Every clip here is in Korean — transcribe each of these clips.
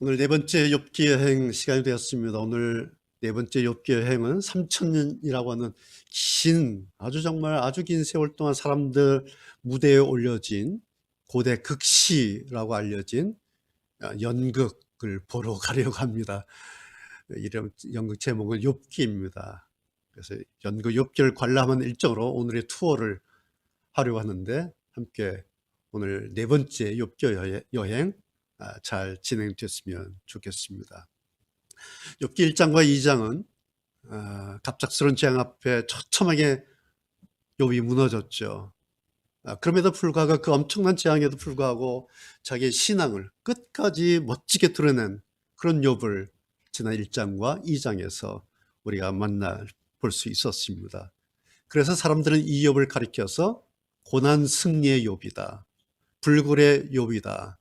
오늘 네 번째 욥기 여행 시간이 되었습니다. 오늘 네 번째 욥기 여행은 3000년이라고 하는 정말 아주 긴 세월 동안 사람들 무대에 올려진 고대 극시라고 알려진 연극을 보러 가려고 합니다. 이름 연극 제목은 욥기입니다. 그래서 연극 욥기를 관람하는 일정으로 오늘의 투어를 하려고 하는데, 함께 오늘 네 번째 욥기 여행 잘 진행됐으면 좋겠습니다. 욥기 1장과 2장은 갑작스러운 재앙 앞에 처참하게 욥이 무너졌죠. 그럼에도 불구하고, 그 엄청난 재앙에도 불구하고 자기의 신앙을 끝까지 멋지게 드러낸 그런 욥을 지난 1장과 2장에서 우리가 만나볼 수 있었습니다. 그래서 사람들은 이 욥을 가리켜서 고난 승리의 욥이다, 불굴의 욥이다,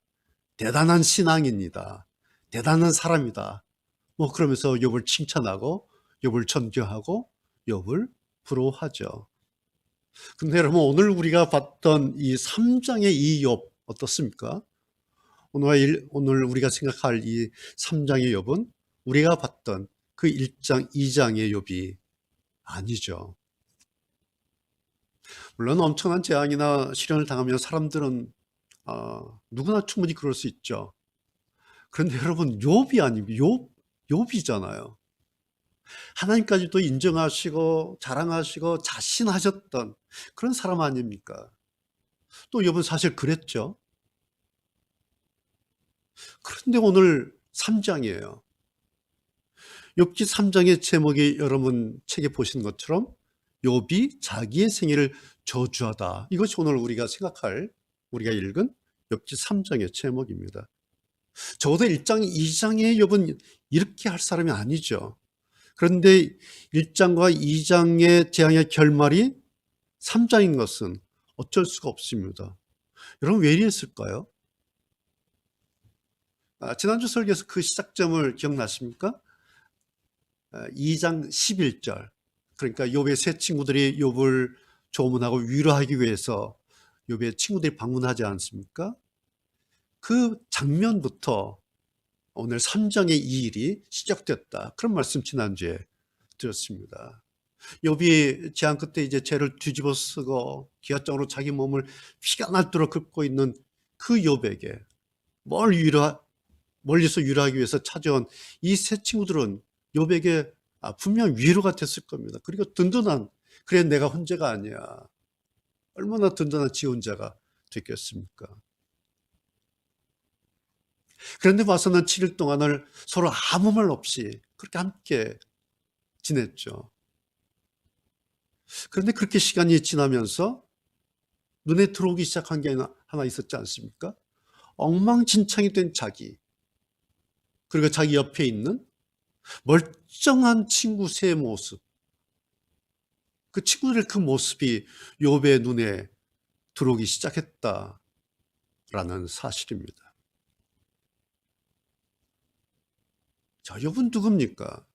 대단한 신앙인이다, 대단한 사람이다, 그러면서 욥을 칭찬하고 욥을 존경하고 욥을 부러워하죠. 근데 여러분, 오늘 우리가 봤던 이 3장의 이 욥 어떻습니까? 오늘 우리가 생각할 이 3장의 욥은 우리가 봤던 그 1장, 2장의 욥이 아니죠. 물론 엄청난 재앙이나 시련을 당하면 사람들은 누구나 충분히 그럴 수 있죠. 그런데 여러분, 욥이 아니고 욥이잖아요. 하나님까지도 인정하시고 자랑하시고 자신하셨던 그런 사람 아닙니까? 또 욥은 사실 그랬죠. 그런데 오늘 3장이에요. 욥기 3장의 제목이 여러분 책에 보시는 것처럼 욥이 자기의 생애를 저주하다. 이것이 오늘 우리가 읽은 욥기 3장의 제목입니다. 적어도 1장, 2장의 욥은 이렇게 할 사람이 아니죠. 그런데 1장과 2장의 재앙의 결말이 3장인 것은 어쩔 수가 없습니다. 여러분, 왜 이랬을까요? 지난주 설교에서 그 시작점을 기억나십니까? 2장 11절. 그러니까 욥의 세 친구들이 욥을 조문하고 위로하기 위해서 욥의 친구들이 방문하지 않습니까? 그 장면부터 오늘 3장의 이 일이 시작됐다, 그런 말씀 지난주에 드렸습니다. 욥이 재앙 끝에 이제 죄를 뒤집어 쓰고 기아장으로 자기 몸을 피가 날도록 긁고 있는 그 욥에게 멀리서 위로하기 위해서 찾아온 이 세 친구들은 욥에게 분명 위로가 됐을 겁니다. 그리고 든든한, 그래 내가 혼자가 아니야, 얼마나 든든한 지 혼자가 됐겠습니까? 그런데 와서는 7일 동안을 서로 아무 말 없이 그렇게 함께 지냈죠. 그런데 그렇게 시간이 지나면서 눈에 들어오기 시작한 게 하나 있었지 않습니까? 엉망진창이 된 자기, 그리고 자기 옆에 있는 멀쩡한 친구 세 모습, 그 친구들의 그 모습이 욥의 눈에 들어오기 시작했다라는 사실입니다. 자, 욥은 누굽니까?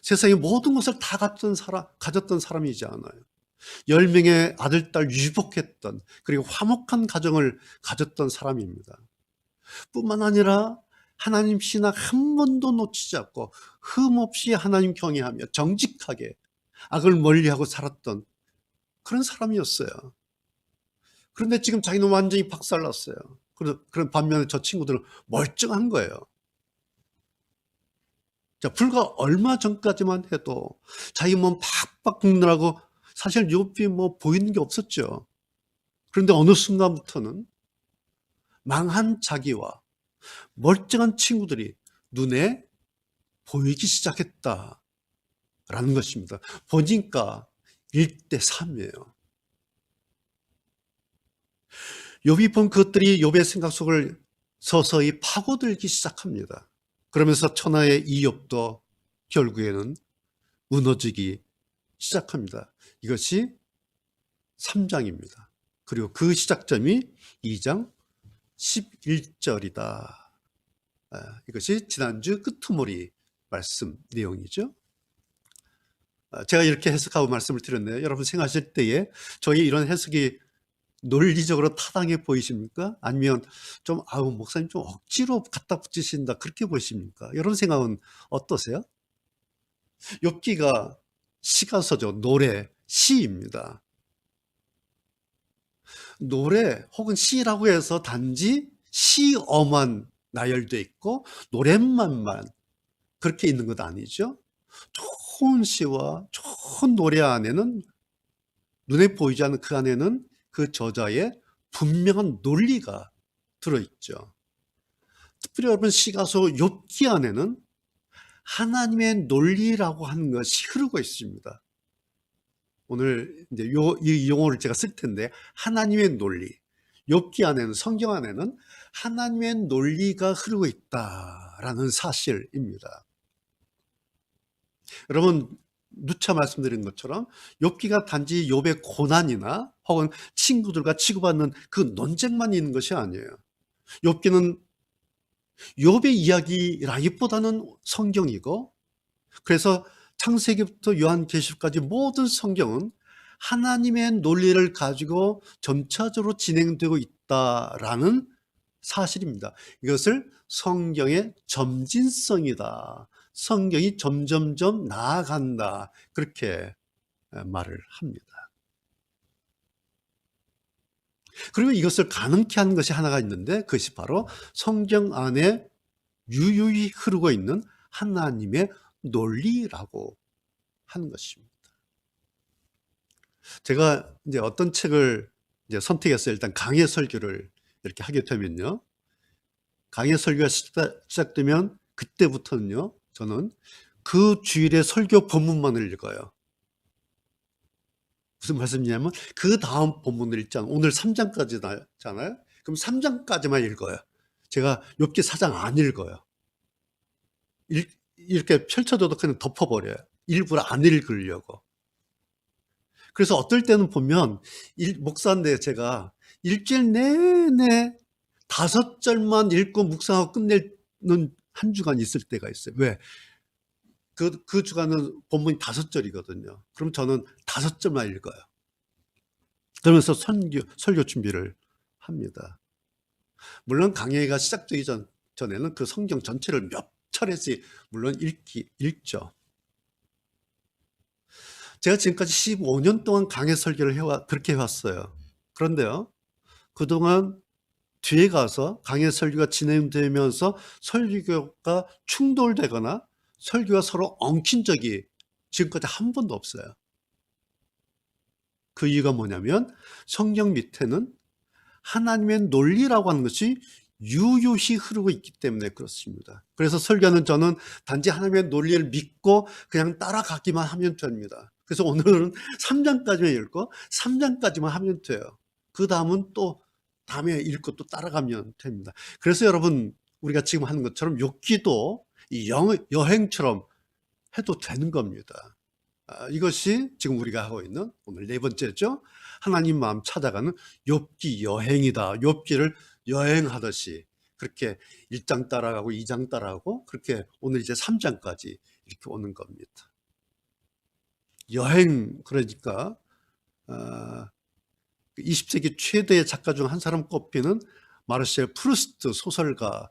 세상의 모든 것을 다 가졌던 사람이지 않아요. 10명의 아들, 딸 유복했던, 그리고 화목한 가정을 가졌던 사람입니다. 뿐만 아니라 하나님 신앙 한 번도 놓치지 않고 흠없이 하나님 경외하며 정직하게 악을 멀리하고 살았던 그런 사람이었어요. 그런데 지금 자기는 완전히 박살났어요. 그런 반면에 저 친구들은 멀쩡한 거예요. 자, 불과 얼마 전까지만 해도 자기 몸 팍팍 긁느라고 사실 욥이 보이는 게 없었죠. 그런데 어느 순간부터는 망한 자기와 멀쩡한 친구들이 눈에 보이기 시작했다라는 것입니다. 보니까 1대 3이에요. 욥이 본 그것들이 욥의 생각 속을 서서히 파고들기 시작합니다. 그러면서 천하의 이 욥도 결국에는 무너지기 시작합니다. 이것이 3장입니다. 그리고 그 시작점이 2장 11절이다. 이것이 지난주 끄트머리 말씀 내용이죠. 제가 이렇게 해석하고 말씀을 드렸네요. 여러분 생각하실 때에 저희 이런 해석이 논리적으로 타당해 보이십니까? 아니면 좀 아우 목사님 좀 억지로 갖다 붙이신다 그렇게 보십니까? 이런 생각은 어떠세요? 욥기가 시가서죠. 노래, 시입니다. 노래 혹은 시라고 해서 단지 시어만 나열돼 있고 노랫말만 그렇게 있는 것 아니죠. 좋은 시와 좋은 노래 안에는 눈에 보이지 않는 그 안에는 그 저자의 분명한 논리가 들어있죠. 특별히 여러분 시가서 욥기 안에는 하나님의 논리라고 하는 것이 흐르고 있습니다. 오늘 이제 이 용어를 제가 쓸 텐데 하나님의 논리. 욥기 안에는 성경 안에는 하나님의 논리가 흐르고 있다라는 사실입니다. 여러분 누차 말씀드린 것처럼 욥기가 단지 욥의 고난이나 혹은 친구들과 치고받는 그 논쟁만 있는 것이 아니에요. 욥기는 욥의 이야기라기보다는 성경이고 그래서 창세기부터 요한계시록까지 모든 성경은 하나님의 논리를 가지고 점차적으로 진행되고 있다라는 사실입니다. 이것을 성경의 점진성이다. 성경이 점점점 나아간다. 그렇게 말을 합니다. 그리고 이것을 가능케 하는 것이 하나가 있는데 그것이 바로 성경 안에 유유히 흐르고 있는 하나님의 논리라고 하는 것입니다. 제가 이제 어떤 책을 이제 선택했어요. 일단 강해 설교를 이렇게 하게 되면요. 강해 설교가 시작되면 그때부터는요. 저는 그 주일의 설교 본문만을 읽어요. 무슨 말씀이냐면 그 다음 본문을 읽잖아요. 오늘 3장까지잖아요. 그럼 3장까지만 읽어요. 제가 욥기 4장 안 읽어요. 이렇게 펼쳐줘도 그냥 덮어버려요. 일부러 안 읽으려고. 그래서 어떨 때는 보면 목사인데 제가 일주일 내내 5절만 읽고 묵상하고 끝내는 한 주간 있을 때가 있어요. 왜? 그 주간은 본문이 5절이거든요. 그럼 저는 5절만 읽어요. 그러면서 설교 준비를 합니다. 물론 강해가 시작되기 전에는 그 성경 전체를 몇 차례씩 물론 읽죠. 제가 지금까지 15년 동안 강해 설교를 그렇게 해왔어요. 그런데요, 그동안 뒤에 가서 강해 설교가 진행되면서 설교가 충돌되거나 설교가 서로 엉킨 적이 지금까지 한 번도 없어요. 그 이유가 뭐냐면 성경 밑에는 하나님의 논리라고 하는 것이 유유히 흐르고 있기 때문에 그렇습니다. 그래서 설교는 저는 단지 하나님의 논리를 믿고 그냥 따라가기만 하면 됩니다. 그래서 오늘은 3장까지만 읽고 3장까지만 하면 돼요. 그 다음은 또 다음에 읽고 또 따라가면 됩니다. 그래서 여러분 우리가 지금 하는 것처럼 욥기도 이 여행처럼 해도 되는 겁니다. 이것이 지금 우리가 하고 있는 오늘 4번째죠. 하나님 마음 찾아가는 욥기 여행이다. 욥기를 여행하듯이 그렇게 1장 따라가고 2장 따라가고 그렇게 오늘 이제 3장까지 이렇게 오는 겁니다. 여행 그러니까 20세기 최대의 작가 중 한 사람 꼽히는 마르셀 프루스트 소설가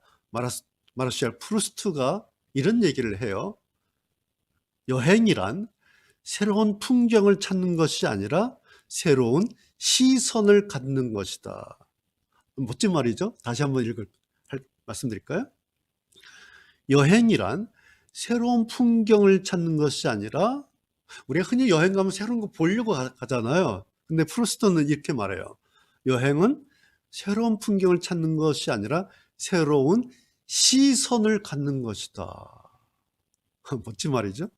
마르셀 프루스트가 이런 얘기를 해요. 여행이란 새로운 풍경을 찾는 것이 아니라 새로운 시선을 갖는 것이다. 멋진 말이죠. 다시 한번 말씀드릴까요? 여행이란 새로운 풍경을 찾는 것이 아니라 우리가 흔히 여행 가면 새로운 거 보려고 가잖아요. 근데 프루스트는 이렇게 말해요. 여행은 새로운 풍경을 찾는 것이 아니라 새로운 시선을 갖는 것이다. 멋진 말이죠.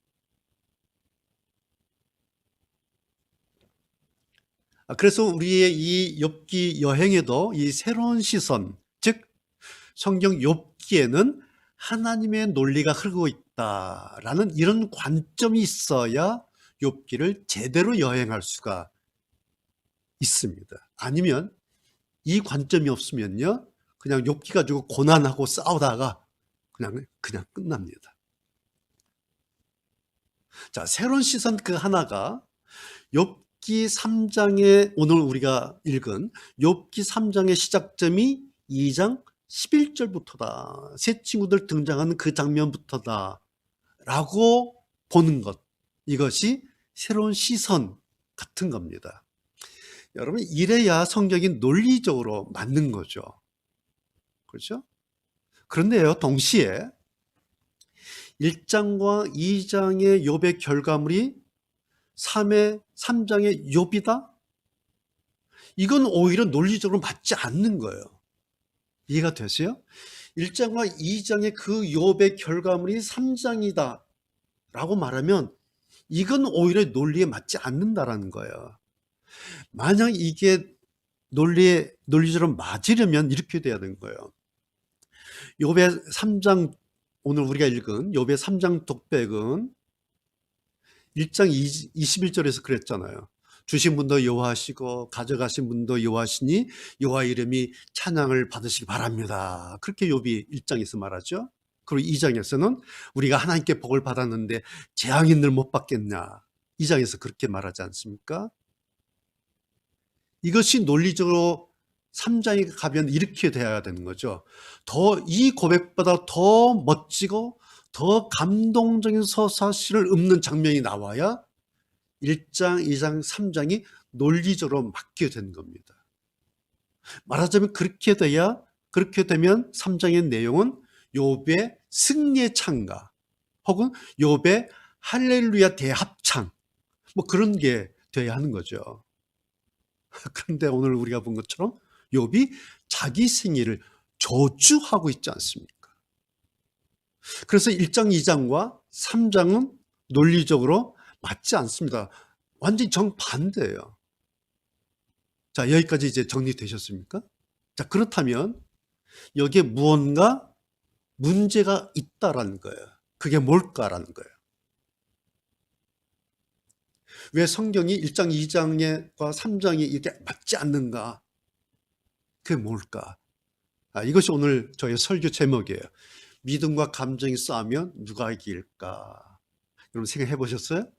그래서 우리의 이 욥기 여행에도 이 새로운 시선, 즉 성경 욥기에는 하나님의 논리가 흐르고 있다라는 이런 관점이 있어야 욥기를 제대로 여행할 수가 있습니다. 아니면 이 관점이 없으면요, 그냥 욥기 가지고 고난하고 싸우다가 그냥 끝납니다. 자, 새로운 시선 그 하나가 욥기 욥기 3장의 오늘 우리가 읽은 욥기 3장의 시작점이 2장 11절부터다. 새 친구들 등장하는 그 장면부터다. 라고 보는 것. 이것이 새로운 시선 같은 겁니다. 여러분, 이래야 성경이 논리적으로 맞는 거죠. 그렇죠? 그런데요, 동시에 1장과 2장의 욥의 결과물이 3장의 욥이다? 이건 오히려 논리적으로 맞지 않는 거예요. 이해가 되세요? 1장과 2장의 그 욥의 결과물이 3장이다 라고 말하면 이건 오히려 논리에 맞지 않는다라는 거예요. 만약 이게 논리적으로 맞으려면 이렇게 돼야 되는 거예요. 욥의 3장, 오늘 우리가 읽은 욥의 3장 독백은 1장 21절에서 그랬잖아요. 주신 분도 여호와시고 가져가신 분도 여호와시니 여호와 이름이 찬양을 받으시기 바랍니다. 그렇게 욥이 1장에서 말하죠. 그리고 2장에서는 우리가 하나님께 복을 받았는데 재앙인들 못 받겠냐. 2장에서 그렇게 말하지 않습니까? 이것이 논리적으로 3장에 가면 이렇게 돼야 되는 거죠. 더 이 고백보다 더 멋지고 더 감동적인 서사시를 읊는 장면이 나와야 1장, 2장, 3장이 논리적으로 맞게 된 겁니다. 말하자면 그렇게 되면 3장의 내용은 욥의 승리의 찬가 혹은 욥의 할렐루야 대합창 뭐 그런 게 돼야 하는 거죠. 그런데 오늘 우리가 본 것처럼 욥이 자기 생애를 저주하고 있지 않습니까? 그래서 1장, 2장과 3장은 논리적으로 맞지 않습니다. 완전히 정반대예요. 자, 여기까지 이제 정리되셨습니까? 자, 그렇다면 여기에 무언가 문제가 있다라는 거예요. 그게 뭘까라는 거예요. 왜 성경이 1장, 2장과 3장이 이렇게 맞지 않는가? 그게 뭘까? 이것이 오늘 저의 설교 제목이에요. 믿음과 감정이 싸우면 누가 이길까? 여러분 생각해 보셨어요?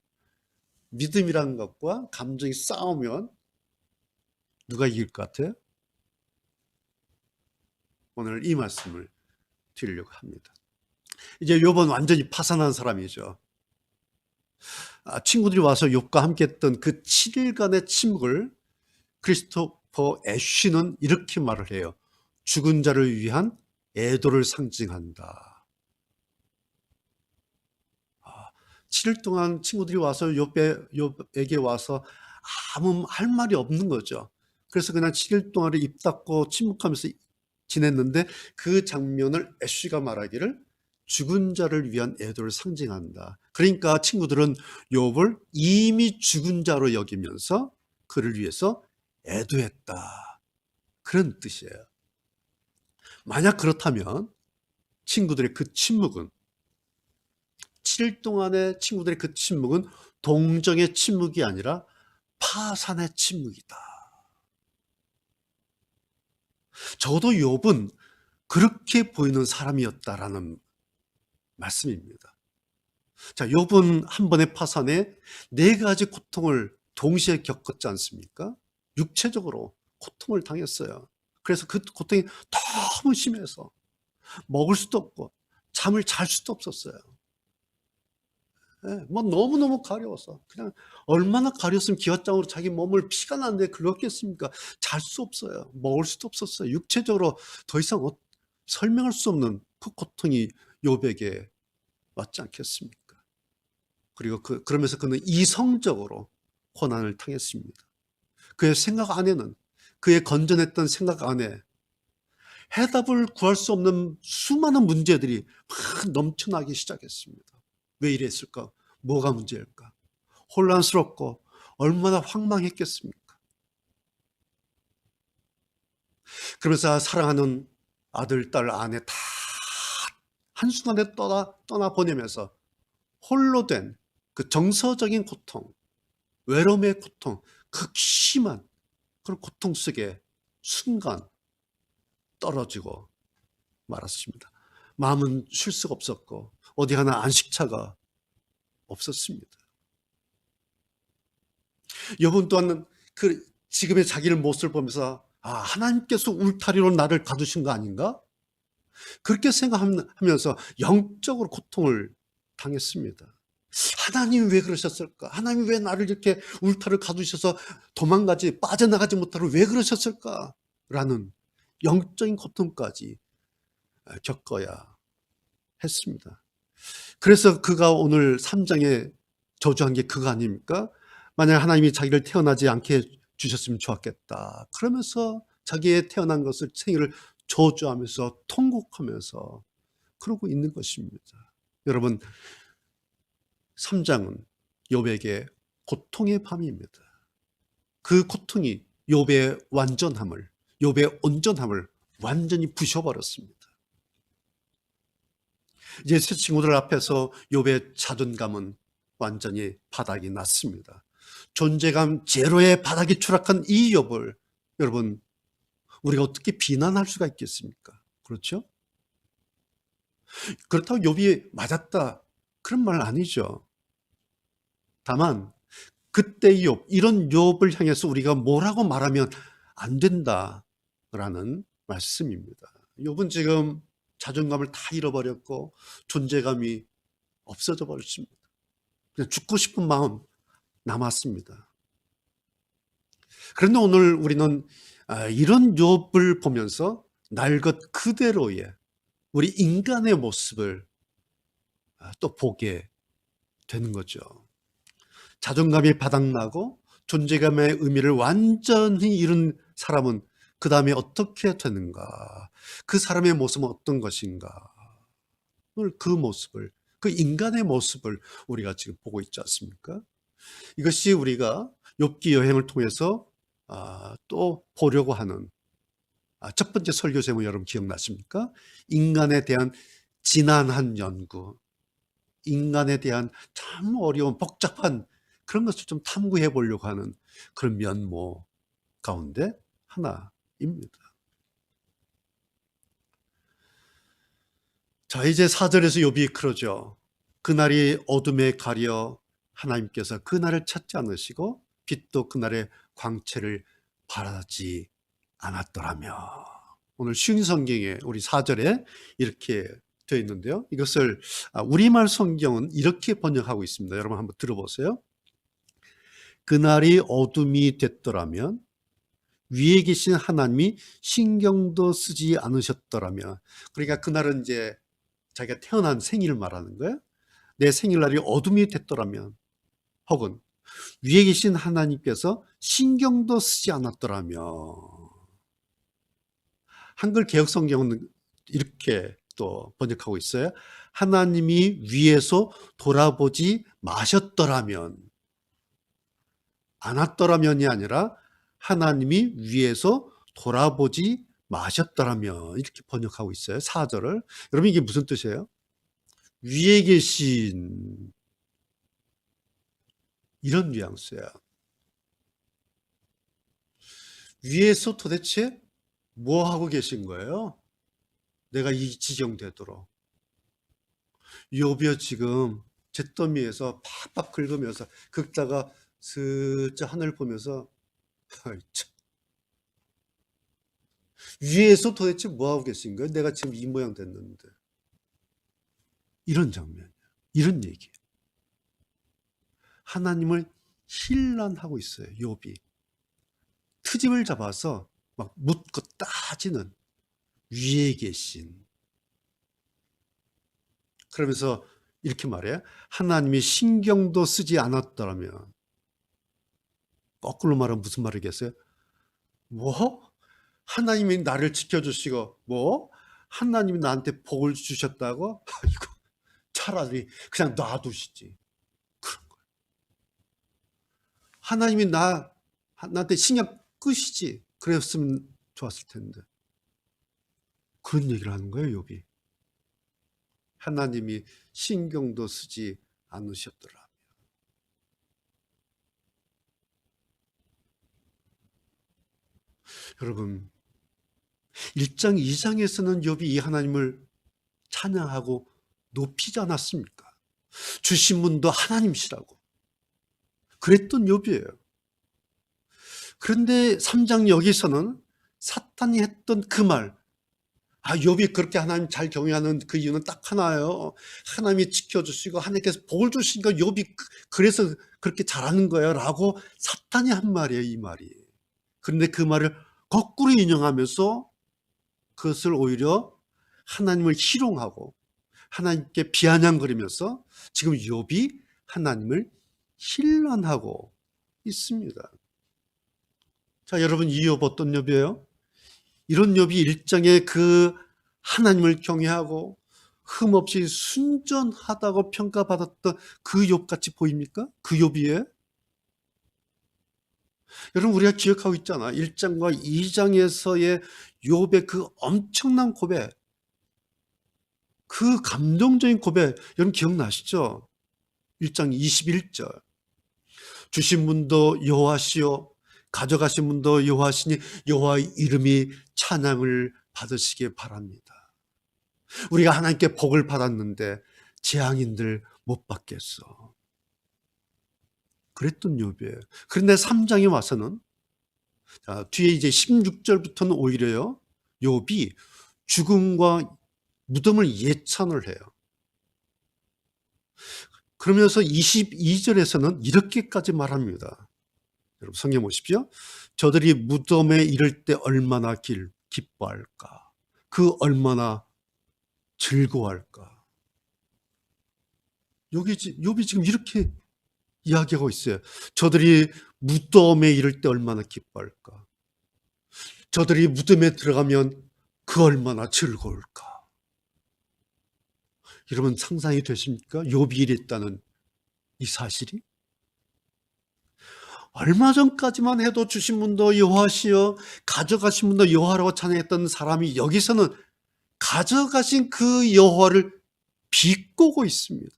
믿음이라는 것과 감정이 싸우면 누가 이길 것 같아요? 오늘 이 말씀을 드리려고 합니다. 이제 욥은 완전히 파산한 사람이죠. 친구들이 와서 욥과 함께 했던 그 7일간의 침묵을 크리스토퍼 애쉬는 이렇게 말을 해요. 죽은 자를 위한 애도를 상징한다. 7일 동안 친구들이 와서 욥에게 와서 아무 할 말이 없는 거죠. 그래서 그냥 7일 동안을 입 닫고 침묵하면서 지냈는데 그 장면을 애쉬가 말하기를 죽은 자를 위한 애도를 상징한다. 그러니까 친구들은 욥을 이미 죽은 자로 여기면서 그를 위해서 애도했다. 그런 뜻이에요. 만약 그렇다면 친구들의 그 침묵은 7일 동안의 친구들의 그 침묵은 동정의 침묵이 아니라 파산의 침묵이다. 적어도 욥은 그렇게 보이는 사람이었다라는 말씀입니다. 자, 욥은 한 번의 파산에 4가지 고통을 동시에 겪었지 않습니까? 육체적으로 고통을 당했어요. 그래서 그 고통이 너무 심해서 먹을 수도 없고 잠을 잘 수도 없었어요. 뭐 너무너무 가려워서 그냥 얼마나 가렸으면 기왓장으로 자기 몸을 피가 나는데 그렇겠습니까? 잘 수 없어요. 먹을 수도 없었어요. 육체적으로 더 이상 설명할 수 없는 그 고통이 욥에게 왔지 않겠습니까? 그리고 그러면서 그는 이성적으로 고난을 당했습니다. 그의 생각 안에는 그의 건전했던 생각 안에 해답을 구할 수 없는 수많은 문제들이 막 넘쳐나기 시작했습니다. 왜 이랬을까? 뭐가 문제일까? 혼란스럽고 얼마나 황망했겠습니까? 그러면서 사랑하는 아들, 딸, 아내 다 한순간에 떠나보내면서 홀로 된 그 정서적인 고통, 외로움의 고통, 극심한 그런 고통 속에 순간 떨어지고 말았습니다. 마음은 쉴 수가 없었고 어디 하나 안식처가 없었습니다. 욥은 또한 그 지금의 자기를 모습을 보면서 하나님께서 울타리로 나를 가두신 거 아닌가? 그렇게 생각하면서 영적으로 고통을 당했습니다. 하나님이 왜 그러셨을까? 하나님이 왜 나를 이렇게 울타리를 가두셔서 빠져나가지 못하도록 왜 그러셨을까? 라는 영적인 고통까지 겪어야 했습니다. 그래서 그가 오늘 3장에 저주한 게 그거 아닙니까? 만약 하나님이 자기를 태어나지 않게 주셨으면 좋았겠다. 그러면서 자기의 태어난 것을 생일을 저주하면서 통곡하면서 그러고 있는 것입니다. 여러분, 3장은 욥에게 고통의 밤입니다. 그 고통이 욥의 온전함을 완전히 부셔버렸습니다. 이제 새 친구들 앞에서 욥의 자존감은 완전히 바닥이 났습니다. 존재감 제로의 바닥에 추락한 이 욥을 여러분, 우리가 어떻게 비난할 수가 있겠습니까? 그렇죠? 그렇다고 욥이 맞았다, 그런 말은 아니죠. 다만 그때 욥, 이런 욥을 향해서 우리가 뭐라고 말하면 안 된다라는 말씀입니다. 욥은 지금 자존감을 다 잃어버렸고 존재감이 없어져 버렸습니다. 그냥 죽고 싶은 마음 남았습니다. 그런데 오늘 우리는 이런 욥을 보면서 날 것 그대로의 우리 인간의 모습을 또 보게 되는 거죠. 자존감이 바닥나고 존재감의 의미를 완전히 잃은 사람은 그 다음에 어떻게 되는가? 그 사람의 모습은 어떤 것인가? 오늘 그 인간의 모습을 우리가 지금 보고 있지 않습니까? 이것이 우리가 욥기 여행을 통해서 또 보려고 하는 첫 번째 설교 제목 여러분 기억나십니까? 인간에 대한 진한한 연구, 인간에 대한 참 어려운 복잡한 그런 것을 좀 탐구해 보려고 하는 그런 면모 가운데 하나입니다. 자, 이제 4절에서 욥이 그러죠. 그날이 어둠에 가려 하나님께서 그날을 찾지 않으시고 빛도 그날의 광채를 바라지 않았더라며. 오늘 쉬운 성경에 우리 4절에 이렇게 되어 있는데요. 이것을 우리말 성경은 이렇게 번역하고 있습니다. 여러분 한번 들어보세요. 그날이 어둠이 됐더라면 위에 계신 하나님이 신경도 쓰지 않으셨더라면. 그러니까 그날은 이제 자기가 태어난 생일을 말하는 거예요. 내 생일날이 어둠이 됐더라면, 혹은 위에 계신 하나님께서 신경도 쓰지 않았더라면. 한글 개역 성경은 이렇게 또 번역하고 있어요. 하나님이 위에서 돌아보지 마셨더라면, 않았더라면이 아니라 하나님이 위에서 돌아보지 마셨더라면, 이렇게 번역하고 있어요. 4절을. 여러분 이게 무슨 뜻이에요? 위에 계신, 이런 뉘앙스야. 위에서 도대체 뭐 하고 계신 거예요? 내가 이 지경 되도록. 욥이 지금 잿더미에서 팍팍 긁으면서 긁다가 슬쩍 하늘 보면서 아이 참, 위에서 도대체 뭐 하고 계신 거예요? 내가 지금 이 모양 됐는데. 이런 장면, 이런 얘기. 하나님을 힐난하고 있어요. 욥이 트집을 잡아서 막 묻고 따지는, 위에 계신. 그러면서 이렇게 말해요. 하나님이 신경도 쓰지 않았더라면. 거꾸로 말하면 무슨 말이겠어요? 뭐? 하나님이 나를 지켜주시고, 뭐? 하나님이 나한테 복을 주셨다고? 아이고, 차라리 그냥 놔두시지. 그런 거예요. 하나님이 나한테 신경 끄시지. 그랬으면 좋았을 텐데. 그런 얘기를 하는 거예요, 욥이. 하나님이 신경도 쓰지 않으셨더라. 여러분, 1장, 2장에서는 욥이 이 하나님을 찬양하고 높이지 않았습니까? 주신 분도 하나님이시라고 그랬던 욥이에요. 그런데 3장 여기서는 사탄이 했던 그 말, 욥이 그렇게 하나님 잘 경외하는 그 이유는 딱 하나예요. 하나님이 지켜주시고 하나님께서 복을 주시니까 욥이 그래서 그렇게 잘하는 거예요 라고 사탄이 한 말이에요, 이 말이. 그런데 그 말을 거꾸로 인용하면서 그것을 오히려 하나님을 희롱하고 하나님께 비아냥거리면서 지금 욥이 하나님을 힐난하고 있습니다. 자, 여러분, 이 욥 어떤 욥이에요? 이런 욥이 일장에 그 하나님을 경외하고 흠없이 순전하다고 평가받았던 그 욥같이 보입니까? 그 욥이에요? 여러분, 우리가 기억하고 있잖아. 1장과 2장에서의 욥의 그 엄청난 고백, 그 감동적인 고백, 여러분 기억나시죠? 1장 21절. 주신 분도 여호와시요 가져가신 분도 여호와시니 여호와의 이름이 찬양을 받으시기 바랍니다. 우리가 하나님께 복을 받았는데 재앙인들 못 받겠어. 그랬던 욥이에요. 그런데 3장에 와서는, 자, 뒤에 이제 16절부터는 오히려요, 욥이 죽음과 무덤을 예찬을 해요. 그러면서 22절에서는 이렇게까지 말합니다. 여러분 성경 보십시오. 저들이 무덤에 이를 때 얼마나 기뻐할까? 그 얼마나 즐거워할까? 욥이 지금 이렇게 이야기하고 있어요. 저들이 무덤에 이를 때 얼마나 기뻐할까? 저들이 무덤에 들어가면 그 얼마나 즐거울까? 여러분 상상이 되십니까? 욥이 이랬다는 이 사실이? 얼마 전까지만 해도 주신 분도 여호와시여 가져가신 분도 여호와라고 찬양했던 사람이 여기서는 가져가신 그 여호와를 비꼬고 있습니다.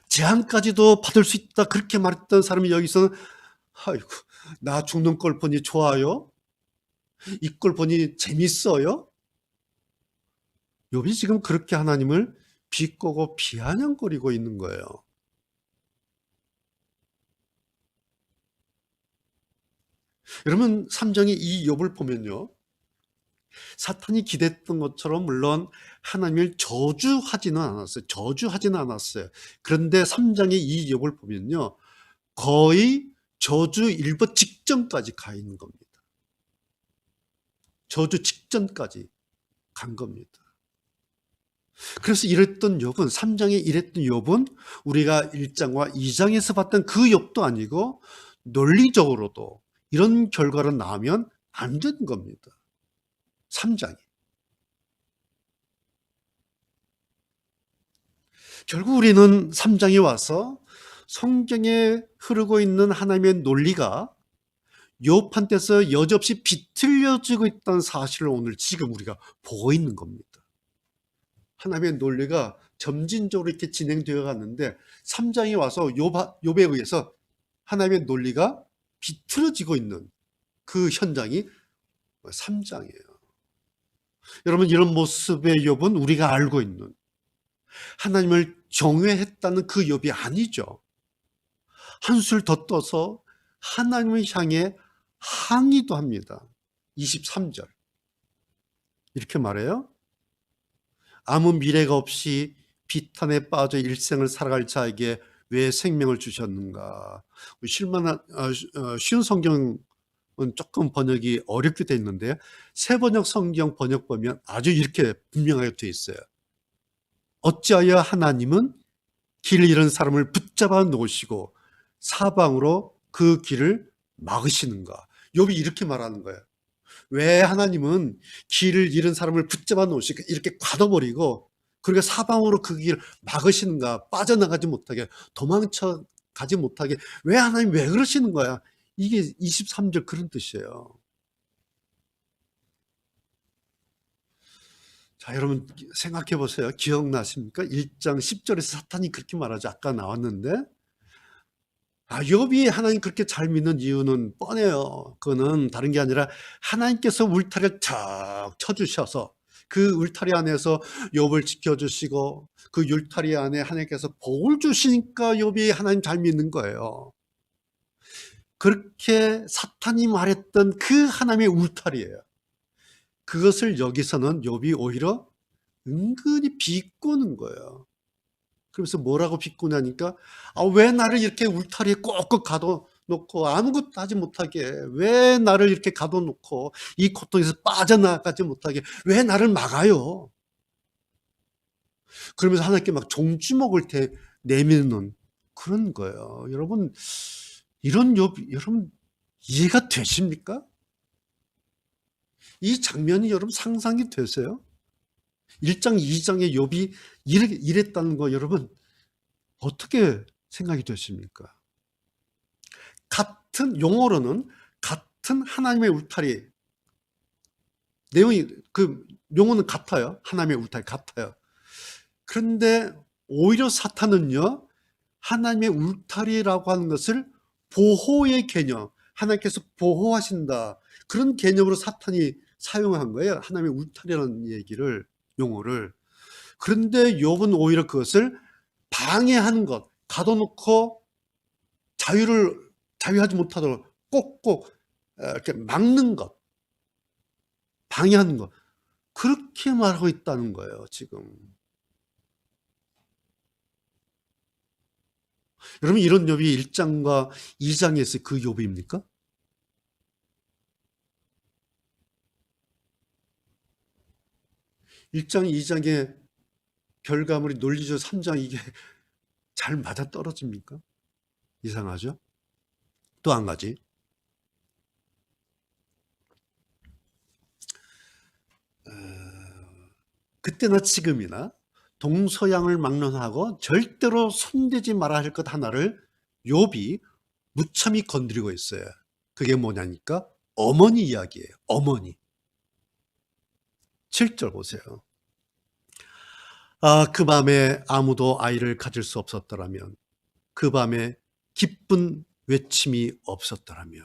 재앙까지도 받을 수 있다 그렇게 말했던 사람이 여기서는 아이고 나 죽는 걸 보니 좋아요? 이 걸 보니 재밌어요? 욥이 지금 그렇게 하나님을 비꼬고 비아냥거리고 있는 거예요. 여러분 3장의 이 욥을 보면요, 사탄이 기대했던 것처럼 물론 하나님을 저주하지는 않았어요. 그런데 3장의 이 욥을 보면요, 거의 저주 일보 직전까지 가 있는 겁니다. 저주 직전까지 간 겁니다. 그래서 이랬던 욥은, 3장에 이랬던 욥은 우리가 1장과 2장에서 봤던 그 욥도 아니고 논리적으로도 이런 결과로 나오면 안 되는 겁니다. 3장이. 결국 우리는 3장에 와서 성경에 흐르고 있는 하나님의 논리가 욥한테서 여지없이 비틀려지고 있다는 사실을 오늘 지금 우리가 보고 있는 겁니다. 하나님의 논리가 점진적으로 이렇게 진행되어 갔는데 3장에 와서 욥에 의해서 하나님의 논리가 비틀어지고 있는 그 현장이 3장이에요. 여러분 이런 모습의 욥은 우리가 알고 있는 하나님을 경외했다는 그 욥이 아니죠. 한술 더 떠서 하나님을 향해 항의도 합니다. 23절 이렇게 말해요. 아무 미래가 없이 비탄에 빠져 일생을 살아갈 자에게 왜 생명을 주셨는가. 쉬운 성경은 조금 번역이 어렵게 돼 있는데 새번역 성경 번역 보면 아주 이렇게 분명하게 돼 있어요. 어찌하여 하나님은 길 잃은 사람을 붙잡아 놓으시고 사방으로 그 길을 막으시는가. 욥이 이렇게 말하는 거예요. 왜 하나님은 길을 잃은 사람을 붙잡아 놓으시고 이렇게 가둬버리고 그리고 사방으로 그 길을 막으시는가. 빠져나가지 못하게, 도망쳐 가지 못하게. 왜 하나님 왜 그러시는 거야. 이게 23절 그런 뜻이에요. 자, 여러분 생각해 보세요. 기억나십니까? 1장 10절에서 사탄이 그렇게 말하죠. 아까 나왔는데 욥이 하나님 그렇게 잘 믿는 이유는 뻔해요. 그거는 다른 게 아니라 하나님께서 울타리를 쫙 쳐주셔서 그 울타리 안에서 욥을 지켜주시고 그 울타리 안에 하나님께서 복을 주시니까 욥이 하나님 잘 믿는 거예요. 그렇게 사탄이 말했던 그 하나님의 울타리예요. 그것을 여기서는 욥이 오히려 은근히 비꼬는 거예요. 그러면서 뭐라고 비꼬냐니까, 왜 나를 이렇게 울타리에 꼭꼭 가둬놓고 아무것도 하지 못하게, 왜 나를 이렇게 가둬놓고 이 고통에서 빠져나가지 못하게 왜 나를 막아요? 그러면서 하나님께 막 종주먹을 내미는 그런 거예요. 여러분, 이런 욥, 여러분 이해가 되십니까? 이 장면이 여러분 상상이 되세요? 1장, 2장의 욥이 이랬다는 거 여러분 어떻게 생각이 되십니까? 같은 용어로는 같은 하나님의 울타리, 내용이 그 용어는 같아요. 하나님의 울타리 같아요. 그런데 오히려 사탄은요, 하나님의 울타리라고 하는 것을 보호의 개념, 하나님께서 보호하신다, 그런 개념으로 사탄이 사용한 거예요. 하나님의 울타리라는 얘기를, 용어를. 그런데 욥은 오히려 그것을 방해하는 것, 가둬놓고 자유하지 못하도록 꼭꼭 이렇게 막는 것, 방해하는 것, 그렇게 말하고 있다는 거예요, 지금. 여러분, 이런 욥이 1장과 2장에 있어요. 그 욥입니까? (1장) (2장의) 결과물이 논리적 3장 이게 잘 맞아떨어집니까? 이상하죠? 또 한 가지, 그때나 지금이나 동서양을 막론하고 절대로 손대지 말아야 할 것 하나를 욥이 무참히 건드리고 있어요. 그게 뭐냐니까 어머니 이야기예요. 어머니. 7절 보세요. 그 밤에 아무도 아이를 가질 수 없었더라면, 그 밤에 기쁜 외침이 없었더라면,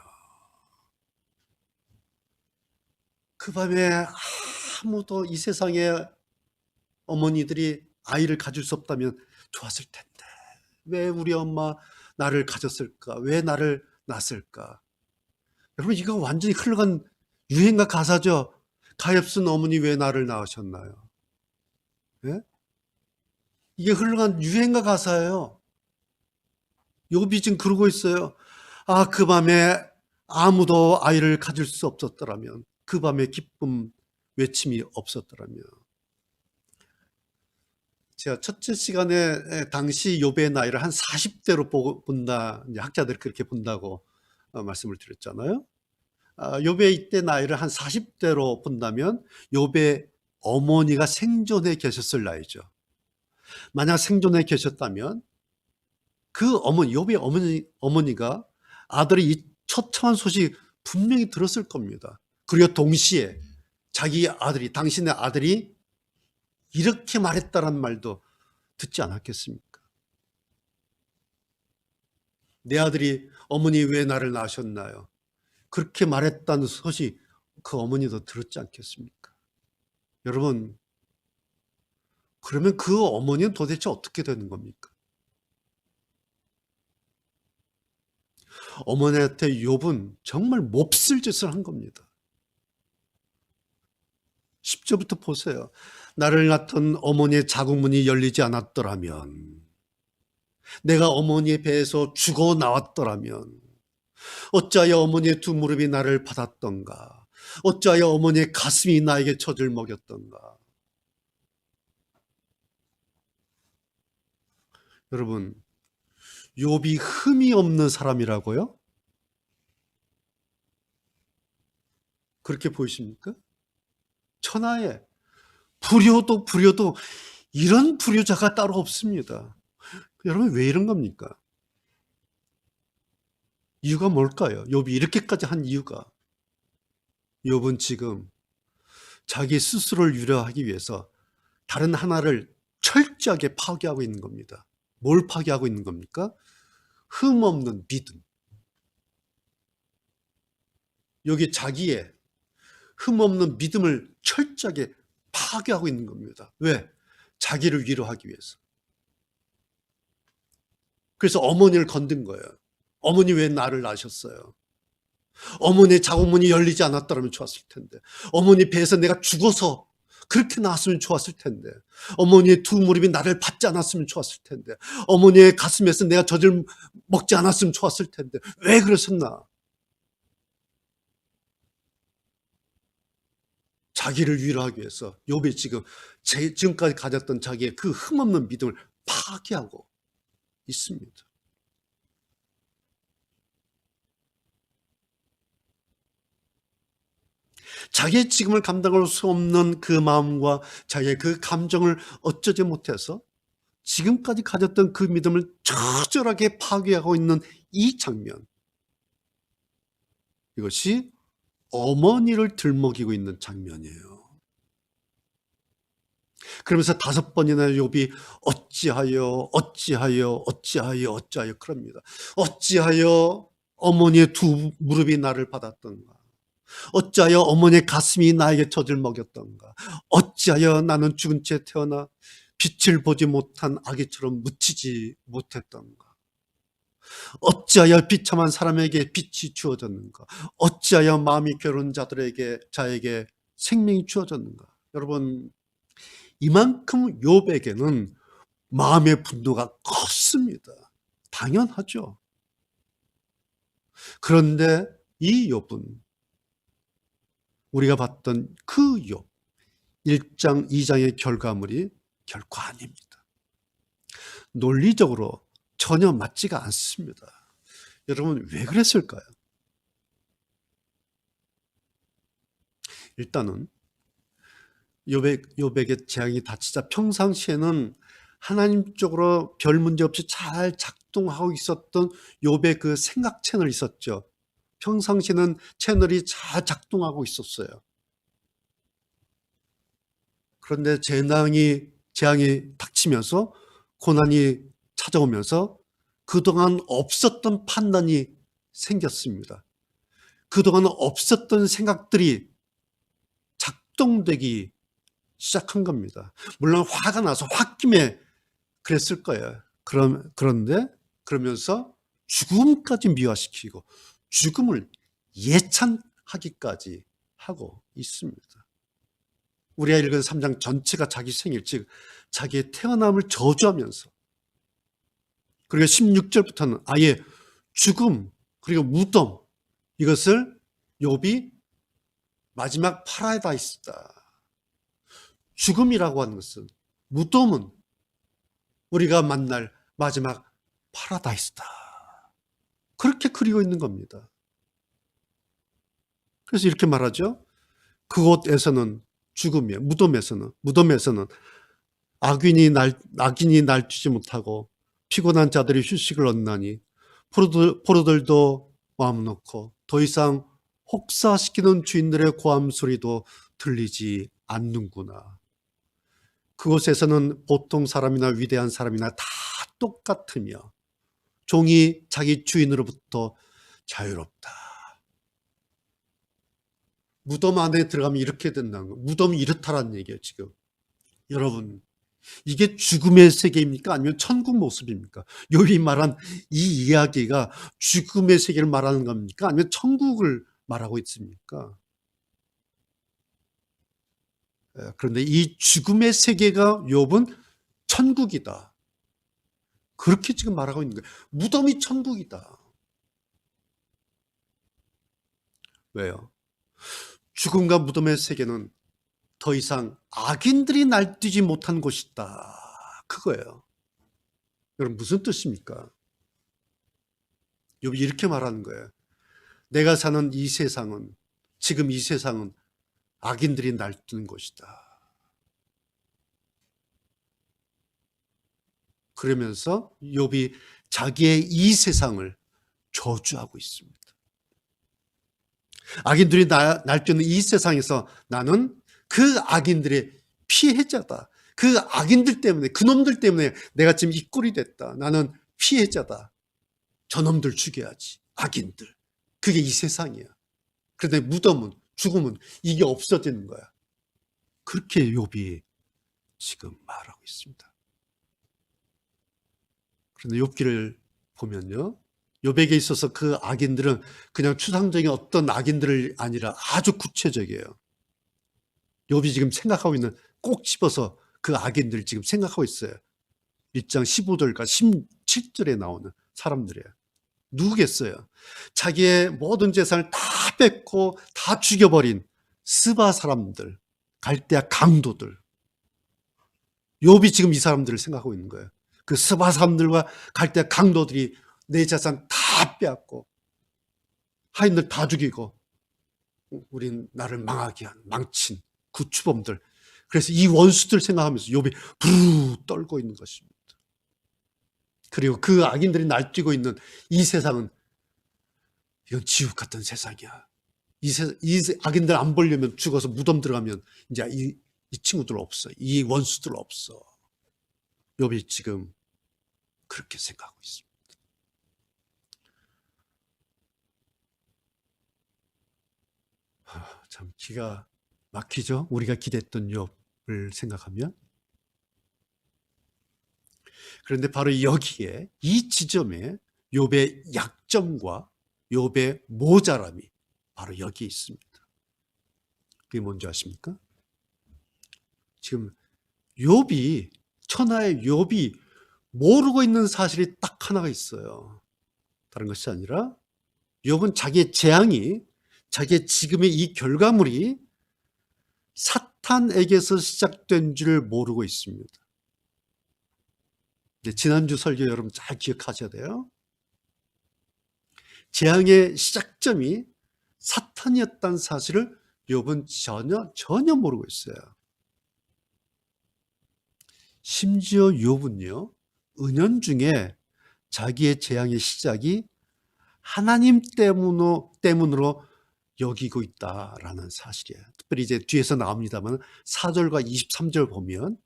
그 밤에 아무도 이 세상에 어머니들이 아이를 가질 수 없다면 좋았을 텐데 왜 우리 엄마 나를 가졌을까? 왜 나를 낳았을까? 여러분, 이거 완전히 흘러간 유행가 가사죠. 가엾은 어머니 왜 나를 낳으셨나요? 예? 이게 흘러간 유행가 가사예요. 욥이 지금 그러고 있어요. 그 밤에 아무도 아이를 가질 수 없었더라면, 그 밤에 기쁨 외침이 없었더라면. 제가 첫째 시간에 당시 욥의 나이를 한 40대로 본다, 학자들이 그렇게 본다고 말씀을 드렸잖아요. 욥의 이때 나이를 한 40대로 본다면 욥의 어머니가 생존해 계셨을 나이죠. 만약 생존해 계셨다면 그 욥의 어머니가 아들이 이 처참한 소식 분명히 들었을 겁니다. 그리고 동시에 자기 아들이, 당신의 아들이 이렇게 말했다란 말도 듣지 않았겠습니까? 내 아들이 어머니 왜 나를 낳으셨나요? 그렇게 말했다는 소식 그 어머니도 들었지 않겠습니까? 여러분, 그러면 그 어머니는 도대체 어떻게 되는 겁니까? 어머니한테 욥은 정말 몹쓸 짓을 한 겁니다. 10절부터 보세요. 나를 낳던 어머니의 자궁문이 열리지 않았더라면, 내가 어머니의 배에서 죽어 나왔더라면, 어찌하여 어머니의 두 무릎이 나를 받았던가? 어찌하여 어머니의 가슴이 나에게 젖을 먹였던가? 여러분, 욥이 흠이 없는 사람이라고요? 그렇게 보이십니까? 천하에 불효도 이런 불효자가 따로 없습니다. 여러분, 왜 이런 겁니까? 이유가 뭘까요? 욥이 이렇게까지 한 이유가, 욥은 지금 자기 스스로를 유려하기 위해서 다른 하나를 철저하게 파괴하고 있는 겁니다. 뭘 파괴하고 있는 겁니까? 흠없는 믿음. 여기 자기의 흠없는 믿음을 철저하게 파괴하고 있는 겁니다. 왜? 자기를 위로하기 위해서. 그래서 어머니를 건든 거예요. 어머니 왜 나를 낳으셨어요? 어머니의 자궁문이 열리지 않았더라면 좋았을 텐데, 어머니 배에서 내가 죽어서 그렇게 나왔으면 좋았을 텐데, 어머니의 두 무릎이 나를 받지 않았으면 좋았을 텐데, 어머니의 가슴에서 내가 젖을 먹지 않았으면 좋았을 텐데, 왜 그러셨나? 자기를 위로하기 위해서 욥이 지금까지 가졌던 자기의 그 흠없는 믿음을 파괴하고 있습니다. 자기의 지금을 감당할 수 없는 그 마음과 자기의 그 감정을 어쩌지 못해서 지금까지 가졌던 그 믿음을 처절하게 파괴하고 있는 이 장면, 이것이 어머니를 들먹이고 있는 장면이에요. 그러면서 5번이나 욥이 어찌하여 그럽니다. 어찌하여 어머니의 두 무릎이 나를 받았던가, 어찌하여 어머니의 가슴이 나에게 젖을 먹였던가, 어찌하여 나는 죽은 채 태어나 빛을 보지 못한 아기처럼 묻히지 못했던가, 어찌하여 비참한 사람에게 빛이 주어졌는가, 어찌하여 마음이 괴로운 자에게 생명이 주어졌는가. 여러분, 이만큼 욥에게는 마음의 분노가 컸습니다. 당연하죠. 그런데 이 욥은 우리가 봤던 그 욥 1장 2장의 결과물이 결코 아닙니다. 논리적으로 전혀 맞지가 않습니다. 여러분, 왜 그랬을까요? 일단은 욥에게 재앙이 닥치자 평상시에는 하나님 쪽으로 별 문제 없이 잘 작동하고 있었던 욥의 그 생각 채널이 있었죠. 평상시에는 채널이 잘 작동하고 있었어요. 그런데 재앙이 닥치면서, 고난이 찾아오면서 그동안 없었던 판단이 생겼습니다. 그동안 없었던 생각들이 작동되기 시작한 겁니다. 물론 화가 나서 홧김에 그랬을 거예요. 그러면서 죽음까지 미화시키고 죽음을 예찬하기까지 하고 있습니다. 우리가 읽은 3장 전체가 자기 생일, 즉 자기의 태어남을 저주하면서, 그리고 16절부터는 아예 죽음 그리고 무덤, 이것을 욥이 마지막 파라다이스다. 죽음이라고 하는 것은, 무덤은 우리가 만날 마지막 파라다이스다. 그렇게 그리고 있는 겁니다. 그래서 이렇게 말하죠. 그곳에서는 죽음이에요. 무덤에서는 악인이 날뛰지 못하고 피곤한 자들이 휴식을 얻나니 포로들도 마음 놓고 더 이상 혹사시키는 주인들의 고함 소리도 들리지 않는구나. 그곳에서는 보통 사람이나 위대한 사람이나 다 똑같으며 종이 자기 주인으로부터 자유롭다. 무덤 안에 들어가면 이렇게 된다는 거. 무덤이 이렇다라는 얘기예요, 지금. 여러분, 이게 죽음의 세계입니까? 아니면 천국 모습입니까? 욥이 말한 이 이야기가 죽음의 세계를 말하는 겁니까? 아니면 천국을 말하고 있습니까? 그런데 이 죽음의 세계가 욥은 천국이다. 그렇게 지금 말하고 있는 거예요. 무덤이 천국이다. 왜요? 죽음과 무덤의 세계는 더 이상 악인들이 날뛰지 못한 곳이다. 그거예요. 여러분, 무슨 뜻입니까? 욥이 이렇게 말하는 거예요. 내가 사는 이 세상은, 지금 이 세상은 악인들이 날뛰는 곳이다. 그러면서 욥이 자기의 이 세상을 저주하고 있습니다. 악인들이 날뛰는 이 세상에서 나는 그 악인들의 피해자다. 그 악인들 때문에, 그놈들 때문에 내가 지금 이 꼴이 됐다. 나는 피해자다. 저놈들 죽여야지. 악인들. 그게 이 세상이야. 그런데 무덤은, 죽음은 이게 없어지는 거야. 그렇게 욥이 지금 말하고 있습니다. 그런데 욥기를 보면요, 욥에게 있어서 그 악인들은 그냥 추상적인 어떤 악인들이 아니라 아주 구체적이에요. 욥이 지금 생각하고 있는, 꼭 집어서 그 악인들 지금 생각하고 있어요. 1장 15절과 17절에 나오는 사람들이에요. 누구겠어요? 자기의 모든 재산을 다 뺏고 다 죽여버린 스바 사람들, 갈대아 강도들. 욥이 지금 이 사람들을 생각하고 있는 거예요. 그 스바 사람들과 갈대아 강도들이 내 재산 다 빼앗고 하인들 다 죽이고 우린 나를 망하게 한 망친 그 주범들. 그래서 이 원수들 생각하면서 욥이 부르르 떨고 있는 것입니다. 그리고 그 악인들이 날뛰고 있는 이 세상은 이건 지옥 같은 세상이야. 이 악인들 안 보려면 죽어서 무덤 들어가면 이제 이 친구들 없어. 이 원수들 없어. 욥이 지금 그렇게 생각하고 있습니다. 참 기가 막히죠. 우리가 기대했던 욥을 생각하면. 그런데 바로 여기에, 이 지점에 욥의 약점과 욥의 모자람이 바로 여기에 있습니다. 그게 뭔지 아십니까? 지금 욥이, 천하의 욥이 모르고 있는 사실이 딱 하나가 있어요. 다른 것이 아니라 욥은 자기의 재앙이, 자기의 지금의 이 결과물이 사탄에게서 시작된 줄 모르고 있습니다. 지난주 설교 여러분 잘 기억하셔야 돼요. 재앙의 시작점이 사탄이었다는 사실을 욥은 전혀 모르고 있어요. 심지어 욥은요, 은연중에 자기의 재앙의 시작이 하나님 때문으로 여기고 있다라는 사실이에요. 특별히 이제 뒤에서 나옵니다만 4절과 23절 보면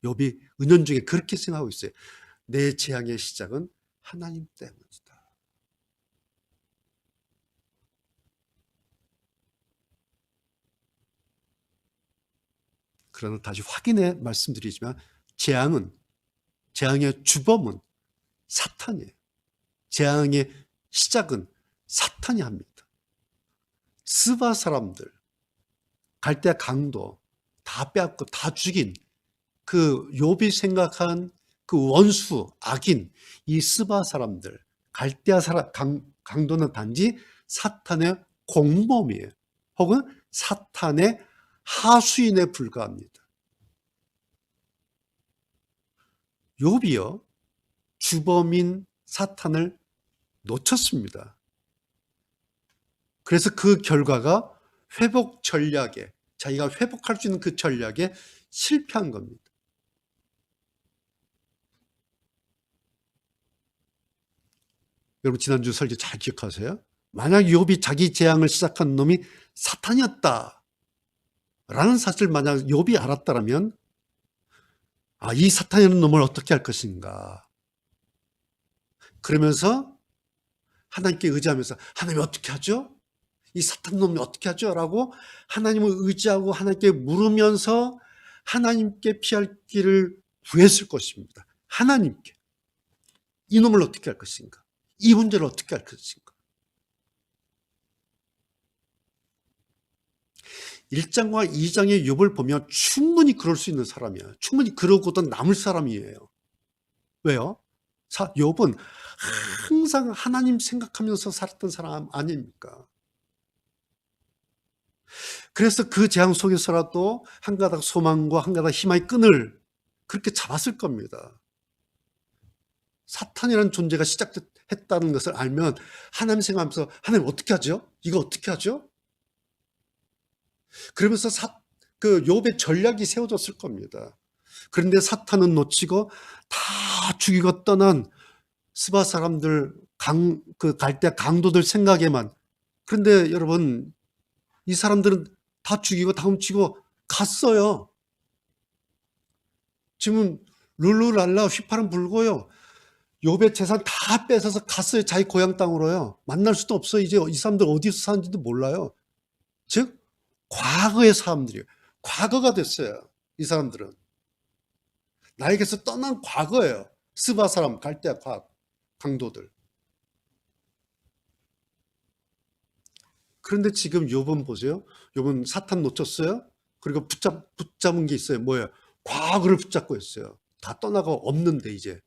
욥이 은연중에 그렇게 생각하고 있어요. 내 재앙의 시작은 하나님 때문이다. 그러나 다시 확인해 말씀드리지만 재앙의 주범은 사탄이에요. 재앙의 시작은 사탄이 합니다. 스바 사람들, 갈대아 강도 다 빼앗고 다 죽인 그 욥이 생각한 그 원수, 악인, 이 스바 사람들, 갈대아 강도는 단지 사탄의 공범이에요. 혹은 사탄의 하수인에 불과합니다. 욥이요, 주범인 사탄을 놓쳤습니다. 그래서 그 결과가 회복 전략에, 자기가 회복할 수 있는 그 전략에 실패한 겁니다. 여러분 지난주 설교 잘 기억하세요? 만약 욥이 자기 재앙을 시작한 놈이 사탄이었다 라는 사실을 만약 욥이 알았다면, 이 사탄이라는 놈을 어떻게 할 것인가, 그러면서 하나님께 의지하면서 하나님 어떻게 하죠? 이 사탄 놈이 어떻게 하죠? 라고 하나님을 의지하고 하나님께 물으면서 하나님께 피할 길을 구했을 것입니다. 하나님께 이 놈을 어떻게 할 것인가, 이 문제를 어떻게 할 것인가. 1장과 2장의 욥을 보면 충분히 그럴 수 있는 사람이에요. 충분히 그러고도 남을 사람이에요. 왜요? 욥은 항상 하나님 생각하면서 살았던 사람 아닙니까? 그래서 그 재앙 속에서라도 한 가닥 소망과 한 가닥 희망의 끈을 그렇게 잡았을 겁니다. 사탄이라는 존재가 시작했다는 것을 알면 하나님 생각하면서 하나님 어떻게 하죠? 이거 어떻게 하죠? 그러면서 그 욥의 전략이 세워졌을 겁니다. 그런데 사탄은 놓치고 다 죽이고 떠난 스바 사람들, 그 갈대아 강도들 생각에만. 그런데 여러분, 이 사람들은 다 죽이고 다 훔치고 갔어요. 지금 룰루랄라 휘파람 불고요, 욥의 재산 다 뺏어서 갔어요. 자기 고향 땅으로요. 만날 수도 없어요. 이제 이 사람들 어디서 사는지도 몰라요. 즉 과거의 사람들이에요. 과거가 됐어요. 이 사람들은 나에게서 떠난 과거예요. 스바 사람, 갈대아 강도들. 그런데 지금 욥은 보세요. 욥은 사탄 놓쳤어요. 그리고 붙잡은 게 있어요. 뭐예요? 과거를 붙잡고 있어요. 다 떠나가 없는데 이제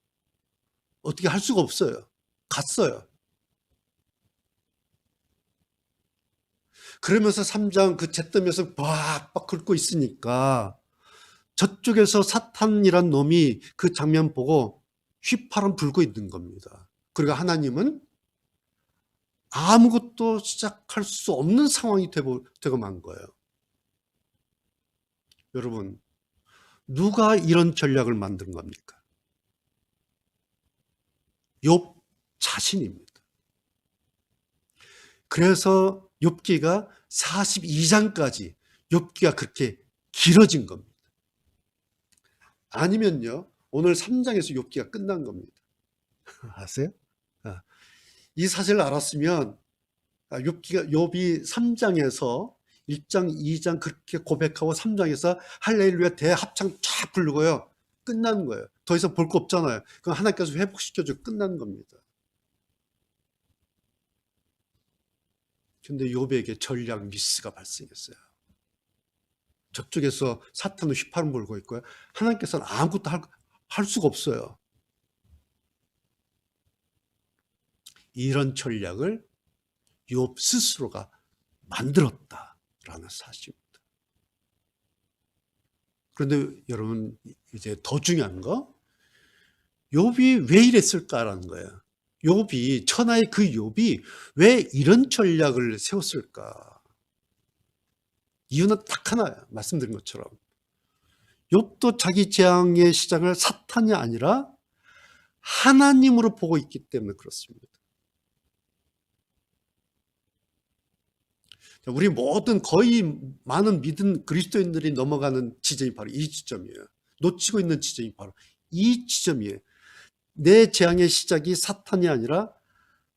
어떻게 할 수가 없어요. 갔어요. 그러면서 3장 그 잿더미에서 빡빡 긁고 있으니까 저쪽에서 사탄이란 놈이 그 장면 보고 휘파람 불고 있는 겁니다. 그리고 하나님은 아무것도 시작할 수 없는 상황이 되고 만 거예요. 여러분, 누가 이런 전략을 만든 겁니까? 욥 자신입니다. 그래서 욥기가 42장까지 욥기가 그렇게 길어진 겁니다. 아니면요, 오늘 3장에서 욥기가 끝난 겁니다. 아세요? 이 사실을 알았으면 욥이 3장에서 1장, 2장 그렇게 고백하고 3장에서 할렐루야 대합창 쫙 부르고요. 끝나는 거예요. 더 이상 볼 거 없잖아요. 그럼 하나님께서 회복시켜주고 끝나는 겁니다. 근데 욥에게 전략 미스가 발생했어요. 저쪽에서 사탄은 휘파람 불고 있고요. 하나님께서는 아무것도 할 수가 없어요. 이런 전략을 욥 스스로가 만들었다라는 사실입니다. 그런데 여러분, 이제 더 중요한 거, 욥이 왜 이랬을까라는 거예요. 욥이, 천하의 그 욥이 왜 이런 전략을 세웠을까? 이유는 딱 하나예요. 말씀드린 것처럼. 욥도 자기 재앙의 시작을 사탄이 아니라 하나님으로 보고 있기 때문에 그렇습니다. 우리 모든 거의 많은 믿은 그리스도인들이 넘어가는 지점이 바로 이 지점이에요. 놓치고 있는 지점이 바로 이 지점이에요. 내 재앙의 시작이 사탄이 아니라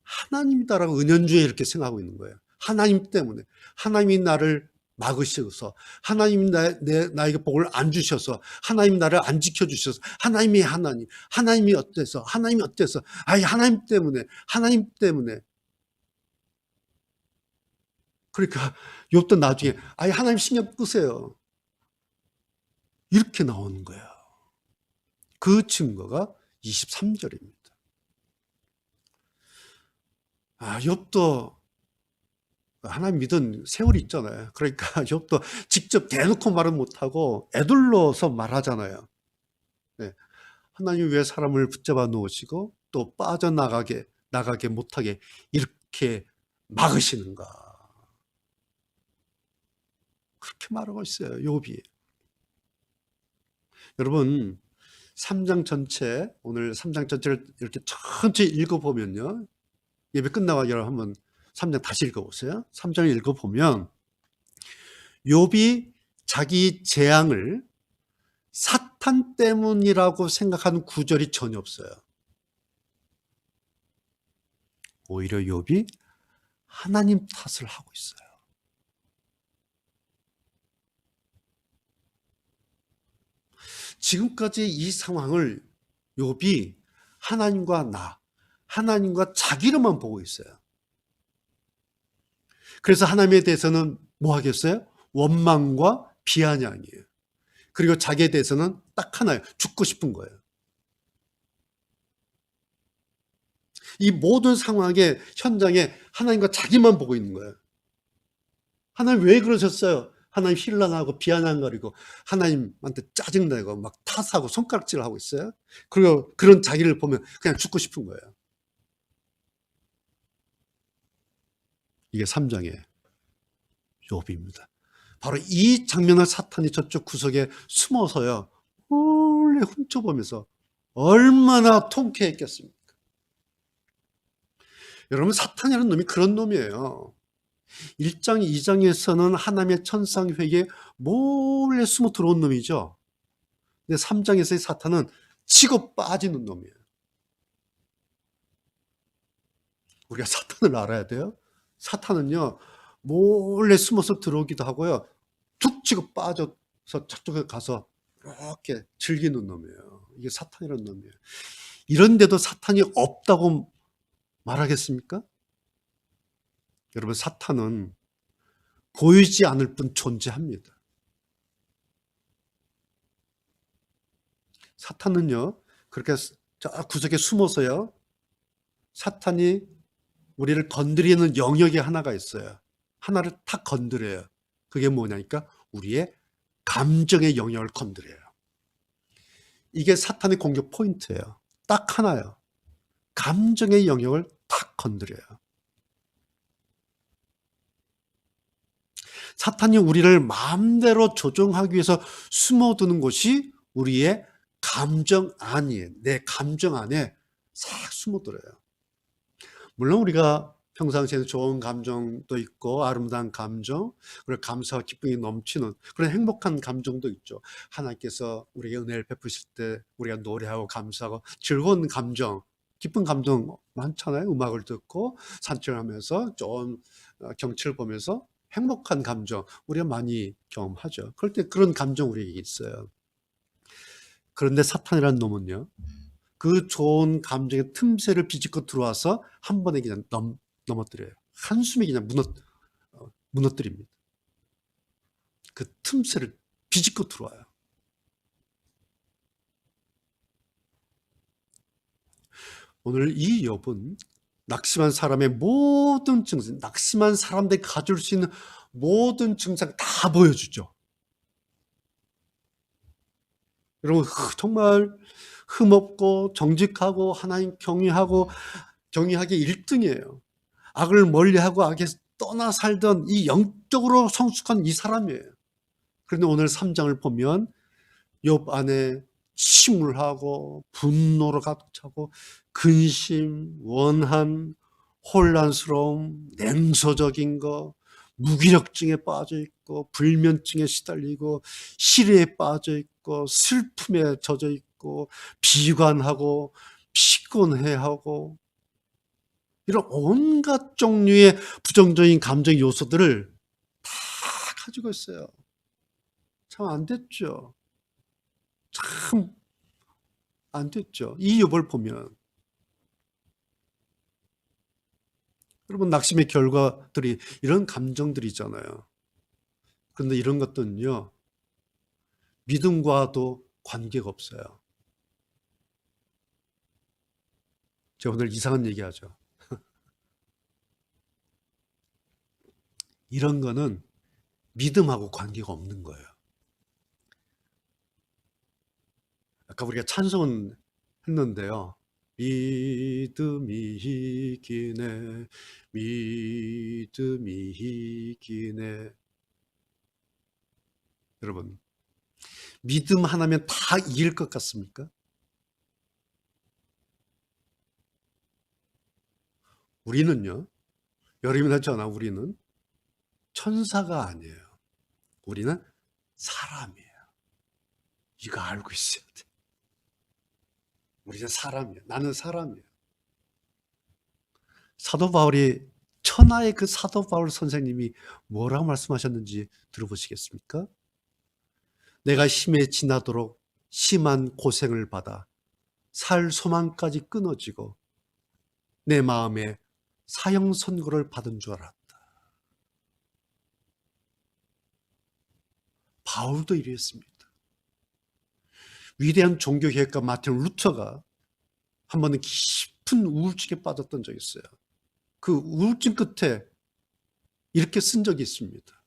하나님이다라고 은연중에 이렇게 생각하고 있는 거예요. 하나님 때문에. 하나님이 나를 막으셔서, 하나님이 나에게 복을 안 주셔서, 하나님이 나를 안 지켜주셔서, 하나님이 어때서, 아이, 하나님 때문에. 그러니까 욥도 나중에 아이, 하나님 신경 끄세요. 이렇게 나오는 거예요. 그 증거가 23절입니다. 욥도 하나님 믿은 세월이 있잖아요. 그러니까 욥도 직접 대놓고 말은 못하고 애둘러서 말하잖아요. 네. 하나님 왜 사람을 붙잡아 놓으시고 또 빠져나가게 못하게 이렇게 막으시는가. 그렇게 말하고 있어요, 욥이. 여러분, 3장 전체, 오늘 3장 전체를 이렇게 천천히 읽어보면요. 예배 끝나고 여러분 한번 3장 다시 읽어보세요. 3장을 읽어보면 욥이 자기 재앙을 사탄 때문이라고 생각하는 구절이 전혀 없어요. 오히려 욥이 하나님 탓을 하고 있어요. 지금까지 이 상황을 욥이 하나님과 자기로만 보고 있어요. 그래서 하나님에 대해서는 뭐 하겠어요? 원망과 비아냥이에요. 그리고 자기에 대해서는 딱 하나예요. 죽고 싶은 거예요. 이 모든 상황의 현장에 하나님과 자기만 보고 있는 거예요. 하나님 왜 그러셨어요? 하나님 힐난하고 비아냥거리고 하나님한테 짜증내고 막 탓하고 손가락질하고 있어요. 그리고 그런 자기를 보면 그냥 죽고 싶은 거예요. 이게 3장의 욥입니다. 바로 이 장면을 사탄이 저쪽 구석에 숨어서요, 몰래 훔쳐보면서 얼마나 통쾌했겠습니까? 여러분, 사탄이라는 놈이 그런 놈이에요. 1장, 2장에서는 하나님의 천상회의에 몰래 숨어 들어온 놈이죠. 근데 3장에서의 사탄은 치고 빠지는 놈이에요. 우리가 사탄을 알아야 돼요. 사탄은요, 몰래 숨어서 들어오기도 하고요, 툭 치고 빠져서 저쪽에 가서 이렇게 즐기는 놈이에요. 이게 사탄이라는 놈이에요. 이런데도 사탄이 없다고 말하겠습니까? 여러분, 사탄은 보이지 않을 뿐 존재합니다. 사탄은요, 그렇게 저 구석에 숨어서요, 사탄이 우리를 건드리는 영역이 하나가 있어요. 하나를 탁 건드려요. 그게 뭐냐니까 우리의 감정의 영역을 건드려요. 이게 사탄의 공격 포인트예요. 딱 하나요. 감정의 영역을 탁 건드려요. 사탄이 우리를 마음대로 조종하기 위해서 숨어두는 곳이 우리의 감정 안이에요. 내 감정 안에 싹 숨어들어요. 물론 우리가 평상시에는 좋은 감정도 있고 아름다운 감정, 그리고 감사와 기쁨이 넘치는 그런 행복한 감정도 있죠. 하나님께서 우리에게 은혜를 베푸실 때 우리가 노래하고 감사하고 즐거운 감정, 기쁜 감정 많잖아요. 음악을 듣고 산책하면서 좋은 경치를 보면서 행복한 감정 우리가 많이 경험하죠. 그럴 때 그런 감정 우리에게 있어요. 그런데 사탄이라는 놈은요, 그 좋은 감정의 틈새를 비집고 들어와서 한 번에 그냥 넘어뜨려요. 한숨에 그냥 무너뜨립니다. 그 틈새를 비집고 들어와요. 오늘 이 욥은 낙심한 사람의 모든 증상, 낙심한 사람들이 가질 수 있는 모든 증상 다 보여주죠. 여러분, 정말 흠없고 정직하고 하나님 경외하기 1등이에요. 악을 멀리하고 악에서 떠나 살던 이 영적으로 성숙한 이 사람이에요. 그런데 오늘 3장을 보면 욥 안에 침울하고 분노로 가득 차고 근심, 원한, 혼란스러움, 냉소적인 거, 무기력증에 빠져 있고 불면증에 시달리고 시리에 빠져 있고 슬픔에 젖어 있고 비관하고 피곤해하고 이런 온갖 종류의 부정적인 감정 요소들을 다 가지고 있어요. 참 안 됐죠. 참 안 됐죠. 이 욥을 보면 여러분, 낙심의 결과들이 이런 감정들이잖아요. 그런데 이런 것들은요, 믿음과도 관계가 없어요. 제가 오늘 이상한 얘기하죠. 이런 거는 믿음하고 관계가 없는 거예요. 아까 우리가 찬송은 했는데요. 믿음이 이기네, 믿음이 이기네. 여러분, 믿음 하나면 다 이길 것 같습니까? 우리는요, 여러분이 했잖아, 우리는 천사가 아니에요. 우리는 사람이에요. 이거 알고 있어야 돼. 우리는 사람이에요. 나는 사람이에요. 사도 바울이 천하의 그 사도 바울 선생님이 뭐라고 말씀하셨는지 들어보시겠습니까? 내가 힘에 지나도록 심한 고생을 받아 살 소망까지 끊어지고 내 마음에 사형 선고를 받은 줄 알았다. 바울도 이랬습니다. 위대한 종교개혁가 마틴 루터가 한 번은 깊은 우울증에 빠졌던 적이 있어요. 그 우울증 끝에 이렇게 쓴 적이 있습니다.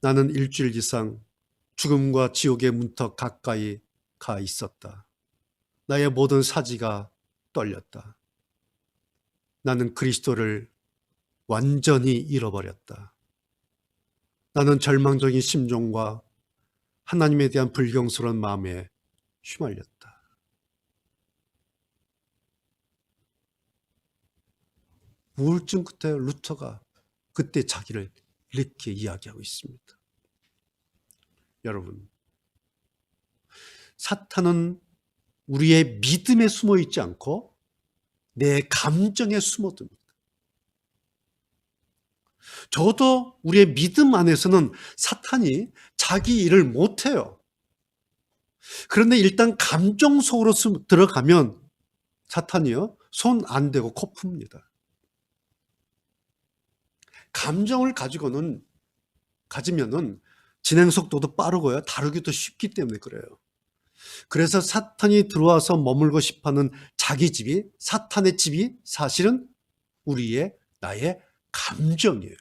나는 일주일 이상 죽음과 지옥의 문턱 가까이 가 있었다. 나의 모든 사지가 떨렸다. 나는 그리스도를 완전히 잃어버렸다. 나는 절망적인 심정과 하나님에 대한 불경스러운 마음에 휘말렸다. 우울증 끝에 루터가 그때 자기를 이렇게 이야기하고 있습니다. 여러분, 사탄은 우리의 믿음에 숨어 있지 않고 내 감정에 숨어듭니다. 저도 우리의 믿음 안에서는 사탄이 자기 일을 못해요. 그런데 일단 감정 속으로 들어가면 사탄이요, 손 안 대고 코 풉니다. 감정을 가지면은 진행 속도도 빠르고요. 다루기도 쉽기 때문에 그래요. 그래서 사탄이 들어와서 머물고 싶어하는 자기 집이, 사탄의 집이 사실은 나의 감정이에요.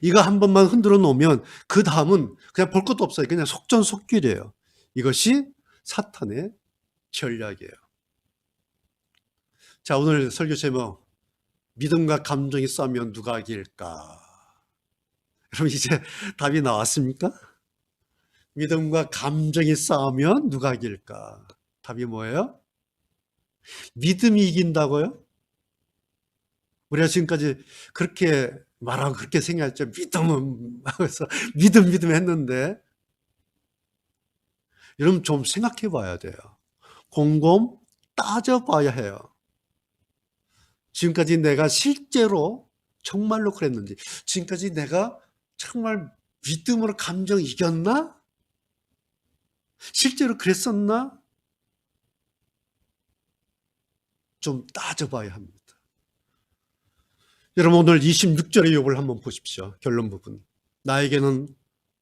이거 한 번만 흔들어 놓으면 그 다음은 그냥 볼 것도 없어요. 그냥 속전속결이에요. 이것이 사탄의 전략이에요. 자, 오늘 설교 제목, 믿음과 감정이 싸우면 누가 이길까? 여러분 이제 답이 나왔습니까? 믿음과 감정이 싸우면 누가 이길까? 답이 뭐예요? 믿음이 이긴다고요? 우리가 지금까지 그렇게 말하고 그렇게 생각했죠. 믿음은 하면서 믿음 했는데 여러분 좀 생각해 봐야 돼요. 곰곰 따져 봐야 해요. 지금까지 내가 실제로 정말로 그랬는지, 지금까지 내가 정말 믿음으로 감정 이겼나? 실제로 그랬었나? 좀 따져봐야 합니다. 여러분 오늘 26절의 욥을 한번 보십시오. 결론 부분. 나에게는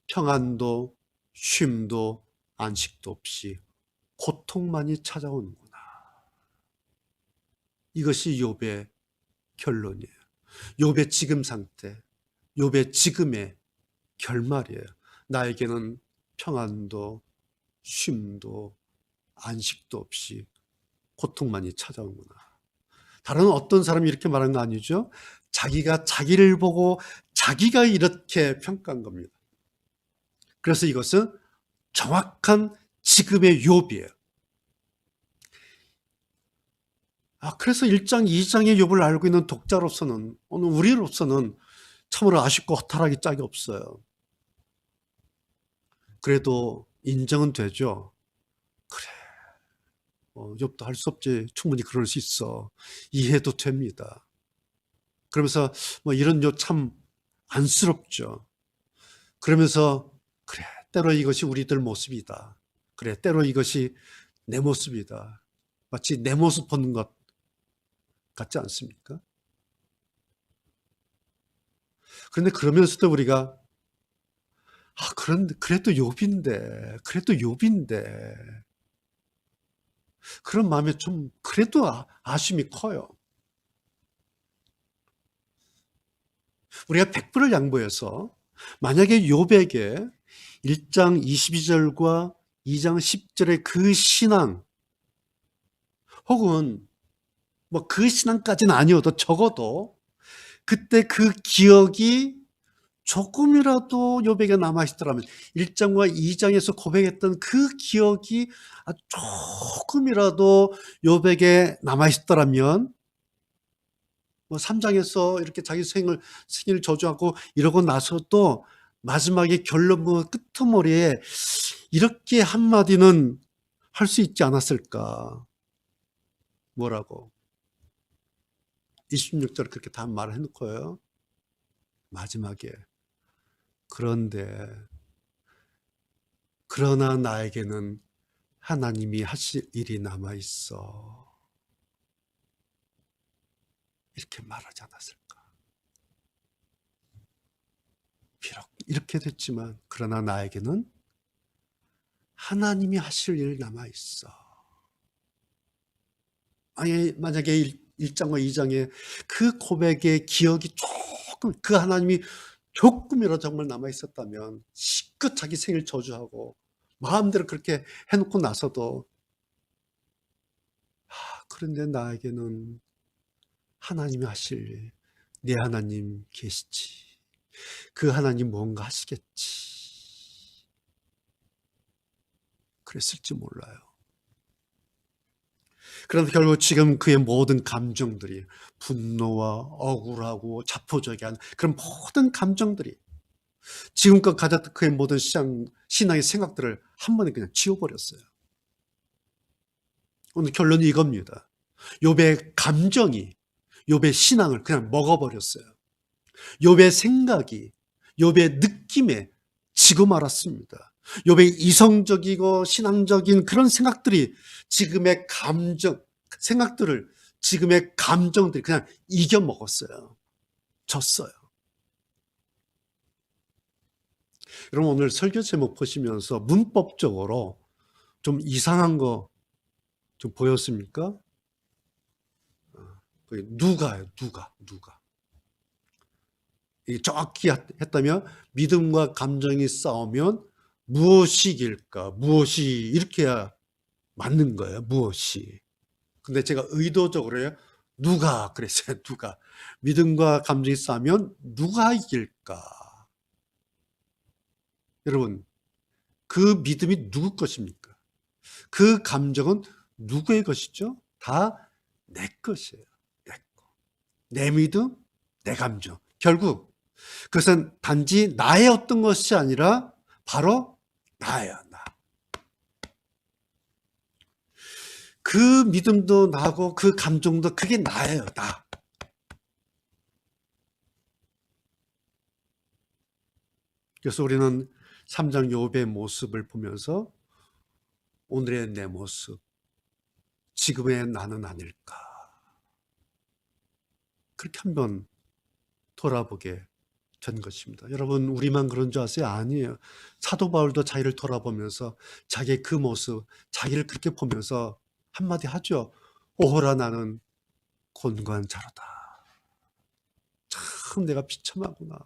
평안도 쉼도 안식도 없이 고통만이 찾아오는구나. 이것이 욥의 결론이에요. 욥의 지금 상태, 욥의 지금의 결말이에요. 나에게는 평안도 쉼도 안식도 없이 고통만이 찾아오는구나. 다른 어떤 사람이 이렇게 말한 거 아니죠? 자기가 자기를 보고 자기가 이렇게 평가한 겁니다. 그래서 이것은 정확한 지금의 욥이에요. 그래서 1장, 2장의 욥을 알고 있는 독자로서는, 오늘 우리로서는 참으로 아쉽고 허탈하기 짝이 없어요. 그래도 인정은 되죠. 그래, 욥도 할 수 없지. 충분히 그럴 수 있어. 이해도 됩니다. 그러면서 이런 욥 참 안쓰럽죠. 그러면서 그래, 때로 이것이 우리들 모습이다. 그래, 때로 이것이 내 모습이다. 마치 내 모습 보는 것 같지 않습니까? 그런데 그러면서도 우리가 그런데 그래도 욥인데 그런 마음에 좀 그래도 아쉬움이 커요. 우리가 100불을 양보해서 만약에 욥에게 1장 22절과 2장 10절의 그 신앙, 혹은 그 신앙까지는 아니어도 적어도 그때 그 기억이 조금이라도 욥에게 남아있더라면, 1장과 2장에서 고백했던 그 기억이 조금이라도 욥에게 남아있더라면 3장에서 이렇게 자기 생일 저주하고 이러고 나서도 마지막에 결론부 끄트머리에 이렇게 한마디는 할 수 있지 않았을까? 뭐라고? 26절 그렇게 다 말을 해놓고요. 마지막에 그러나 나에게는 하나님이 하실 일이 남아있어. 이렇게 말하지 않았을까? 비록 이렇게 됐지만 그러나 나에게는 하나님이 하실 일 남아있어. 만약에 1장과 2장에 그 고백의 기억이 조금, 그 하나님이 조금이라도 정말 남아있었다면 실컷 자기 생일 저주하고 마음대로 그렇게 해놓고 나서도 그런데 나에게는 하나님이 하실 일, 내 하나님 계시지. 그 하나님 뭔가 하시겠지. 그랬을지 몰라요. 그런데 결국 지금 그의 모든 감정들이, 분노와 억울하고 자포자기한 그런 모든 감정들이, 지금껏 가졌던 그의 모든 신앙의 생각들을 한 번에 그냥 지워버렸어요. 오늘 결론이 이겁니다. 욥의 감정이 욥의 신앙을 그냥 먹어버렸어요. 욥의 생각이 욥의 느낌에 지고 말았습니다. 욥의 이성적이고 신앙적인 그런 생각들이 지금의 지금의 감정들이 그냥 이겨먹었어요. 졌어요. 여러분 오늘 설교 제목 보시면서 문법적으로 좀 이상한 거 좀 보였습니까? 누가요, 누가. 이게 정확히 했다면 믿음과 감정이 싸우면 무엇이 이길까? 무엇이 이렇게 해야 맞는 거예요. 무엇이. 근데 제가 의도적으로요. 누가 그랬어요. 누가. 믿음과 감정이 싸우면 누가 이길까? 여러분, 그 믿음이 누구 것입니까? 그 감정은 누구의 것이죠? 다 내 것이에요. 내 거. 내 믿음, 내 감정. 결국 그것은 단지 나의 어떤 것이 아니라 바로 나야, 나. 그 믿음도 나고 그 감정도 그게 나예요, 나. 그래서 우리는 3장 욥의 모습을 보면서 오늘의 내 모습, 지금의 나는 아닐까. 그렇게 한번 돌아보게 된 것입니다. 여러분, 우리만 그런 줄 아세요? 아니에요. 사도 바울도 자기를 돌아보면서 자기의 그 모습, 자기를 그렇게 보면서 한마디 하죠. 오호라 나는 곤고한 자로다. 참 내가 비참하구나.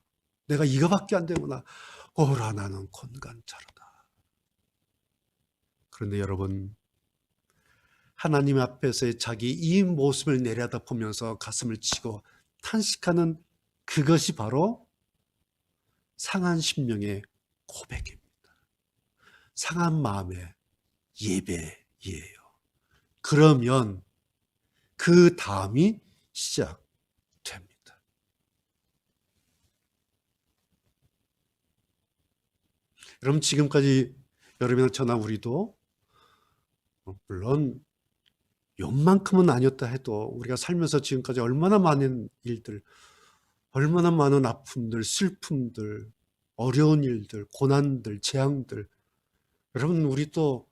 내가 이거밖에 안 되구나. 오호라 나는 곤고한 자로다. 그런데 여러분, 하나님 앞에서의 자기 이 모습을 내려다보면서 가슴을 치고 탄식하는 그것이 바로 상한 심령의 고백입니다. 상한 마음의 예배예요. 그러면 그 다음이 시작됩니다. 여러분, 지금까지 여러분이나 저나 우리도 물론 욥만큼은 아니었다 해도 우리가 살면서 지금까지 얼마나 많은 일들, 얼마나 많은 아픔들, 슬픔들, 어려운 일들, 고난들, 재앙들. 여러분, 우리 또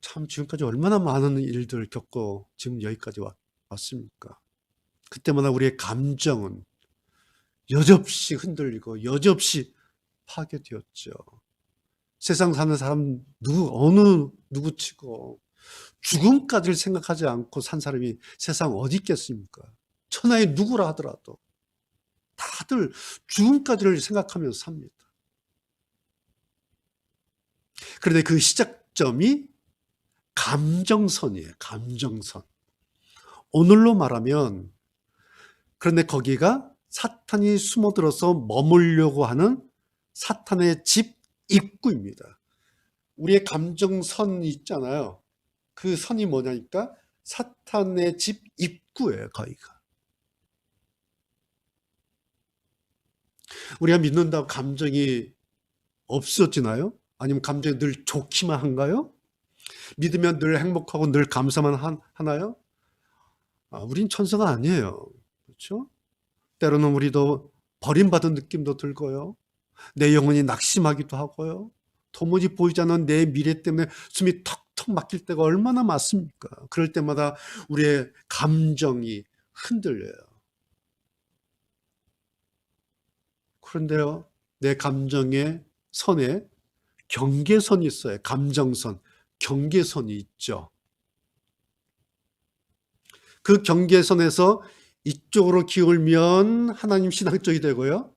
참 지금까지 얼마나 많은 일들 겪고 지금 여기까지 왔습니까? 그때마다 우리의 감정은 여지없이 흔들리고 여지없이 파괴되었죠. 세상 사는 사람 어느 누구 치고 죽음까지를 생각하지 않고 산 사람이 세상 어디 있겠습니까? 천하의 누구라 하더라도 다들 죽음까지를 생각하면서 삽니다. 그런데 그 시작점이 감정선이에요. 감정선. 오늘로 말하면 그런데 거기가 사탄이 숨어들어서 머물려고 하는 사탄의 집 입구입니다. 우리의 감정선 있잖아요. 그 선이 뭐냐니까 사탄의 집 입구예요. 거기가. 우리가 믿는다고 감정이 없어지나요? 아니면 감정이 늘 좋기만 한가요? 믿으면 늘 행복하고 늘 감사만 하나요? 우린 천사가 아니에요. 그렇죠? 때로는 우리도 버림받은 느낌도 들고요. 내 영혼이 낙심하기도 하고요. 도무지 보이지 않는 내 미래 때문에 숨이 턱턱 막힐 때가 얼마나 많습니까? 그럴 때마다 우리의 감정이 흔들려요. 그런데요, 내 감정의 선에 경계선이 있어요. 감정선, 경계선이 있죠. 그 경계선에서 이쪽으로 기울면 하나님 신앙 쪽이 되고요.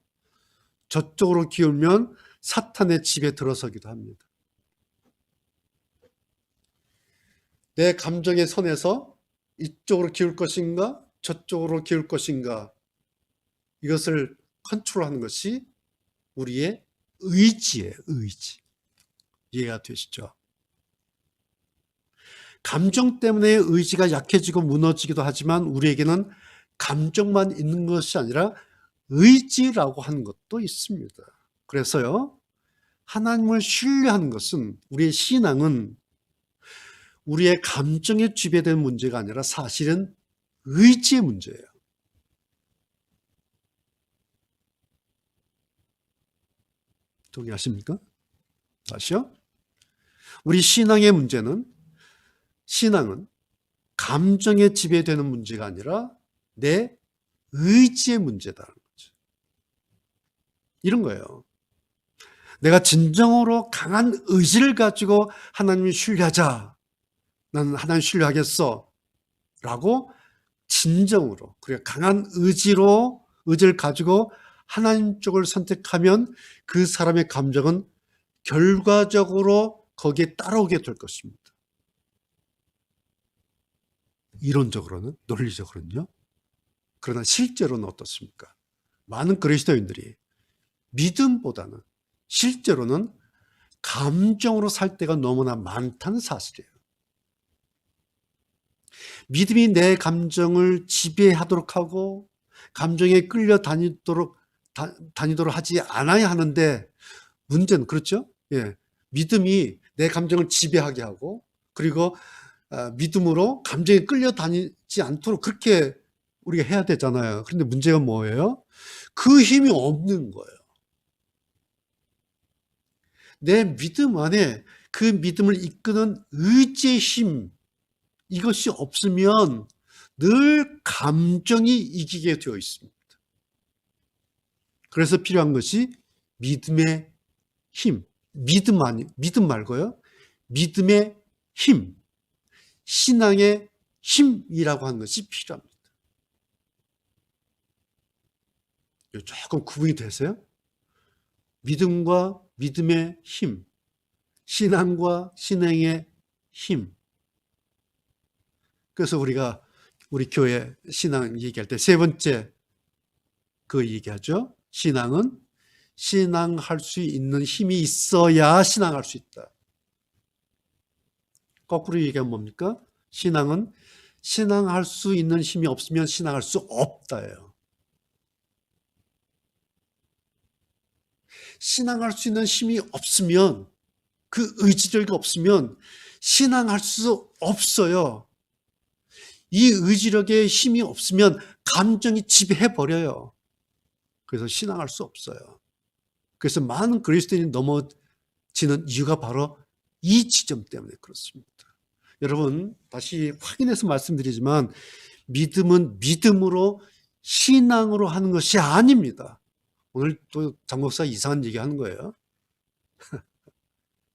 저쪽으로 기울면 사탄의 집에 들어서기도 합니다. 내 감정의 선에서 이쪽으로 기울 것인가 저쪽으로 기울 것인가 이것을 컨트롤하는 것이 우리의 의지예요. 의지. 이해가 되시죠? 감정 때문에 의지가 약해지고 무너지기도 하지만 우리에게는 감정만 있는 것이 아니라 의지라고 하는 것도 있습니다. 그래서요, 하나님을 신뢰하는 것은 우리의 신앙은 우리의 감정에 지배된 문제가 아니라 사실은 의지의 문제예요. 동의하십니까? 다시요. 우리 신앙의 문제는 신앙은 감정에 지배되는 문제가 아니라 내 의지의 문제다라는 거죠. 이런 거예요. 내가 진정으로 강한 의지를 가지고 하나님을 신뢰하자. 나는 하나님 신뢰하겠어. 라고 진정으로, 그래 강한 의지를 가지고 하나님 쪽을 선택하면 그 사람의 감정은 결과적으로 거기에 따라오게 될 것입니다. 이론적으로는, 논리적으로는요. 그러나 실제로는 어떻습니까? 많은 그리스도인들이 믿음보다는 실제로는 감정으로 살 때가 너무나 많다는 사실이에요. 믿음이 내 감정을 지배하도록 하고 감정에 끌려다니도록 하지 않아야 하는데, 문제는 그렇죠? 예. 믿음이 내 감정을 지배하게 하고, 그리고 믿음으로 감정에 끌려다니지 않도록 그렇게 우리가 해야 되잖아요. 그런데 문제가 뭐예요? 그 힘이 없는 거예요. 내 믿음 안에 그 믿음을 이끄는 의지의 힘, 이것이 없으면 늘 감정이 이기게 되어 있습니다. 그래서 필요한 것이 믿음의 힘, 믿음 말고요. 믿음의 힘, 신앙의 힘이라고 하는 것이 필요합니다. 조금 구분이 되세요? 믿음과 믿음의 힘, 신앙과 신앙의 힘. 그래서 우리가 우리 교회 신앙 얘기할 때 세 번째 그 얘기하죠. 신앙은 신앙할 수 있는 힘이 있어야 신앙할 수 있다. 거꾸로 얘기하면 뭡니까? 신앙은 신앙할 수 있는 힘이 없으면 신앙할 수 없다예요. 신앙할 수 있는 힘이 없으면, 그 의지력이 없으면 신앙할 수 없어요. 이 의지력에 힘이 없으면 감정이 지배해버려요. 그래서 신앙할 수 없어요. 그래서 많은 그리스도인이 넘어지는 이유가 바로 이 지점 때문에 그렇습니다. 여러분, 다시 확인해서 말씀드리지만 믿음은 믿음으로 신앙으로 하는 것이 아닙니다. 오늘 또 장 목사 이상한 얘기 하는 거예요.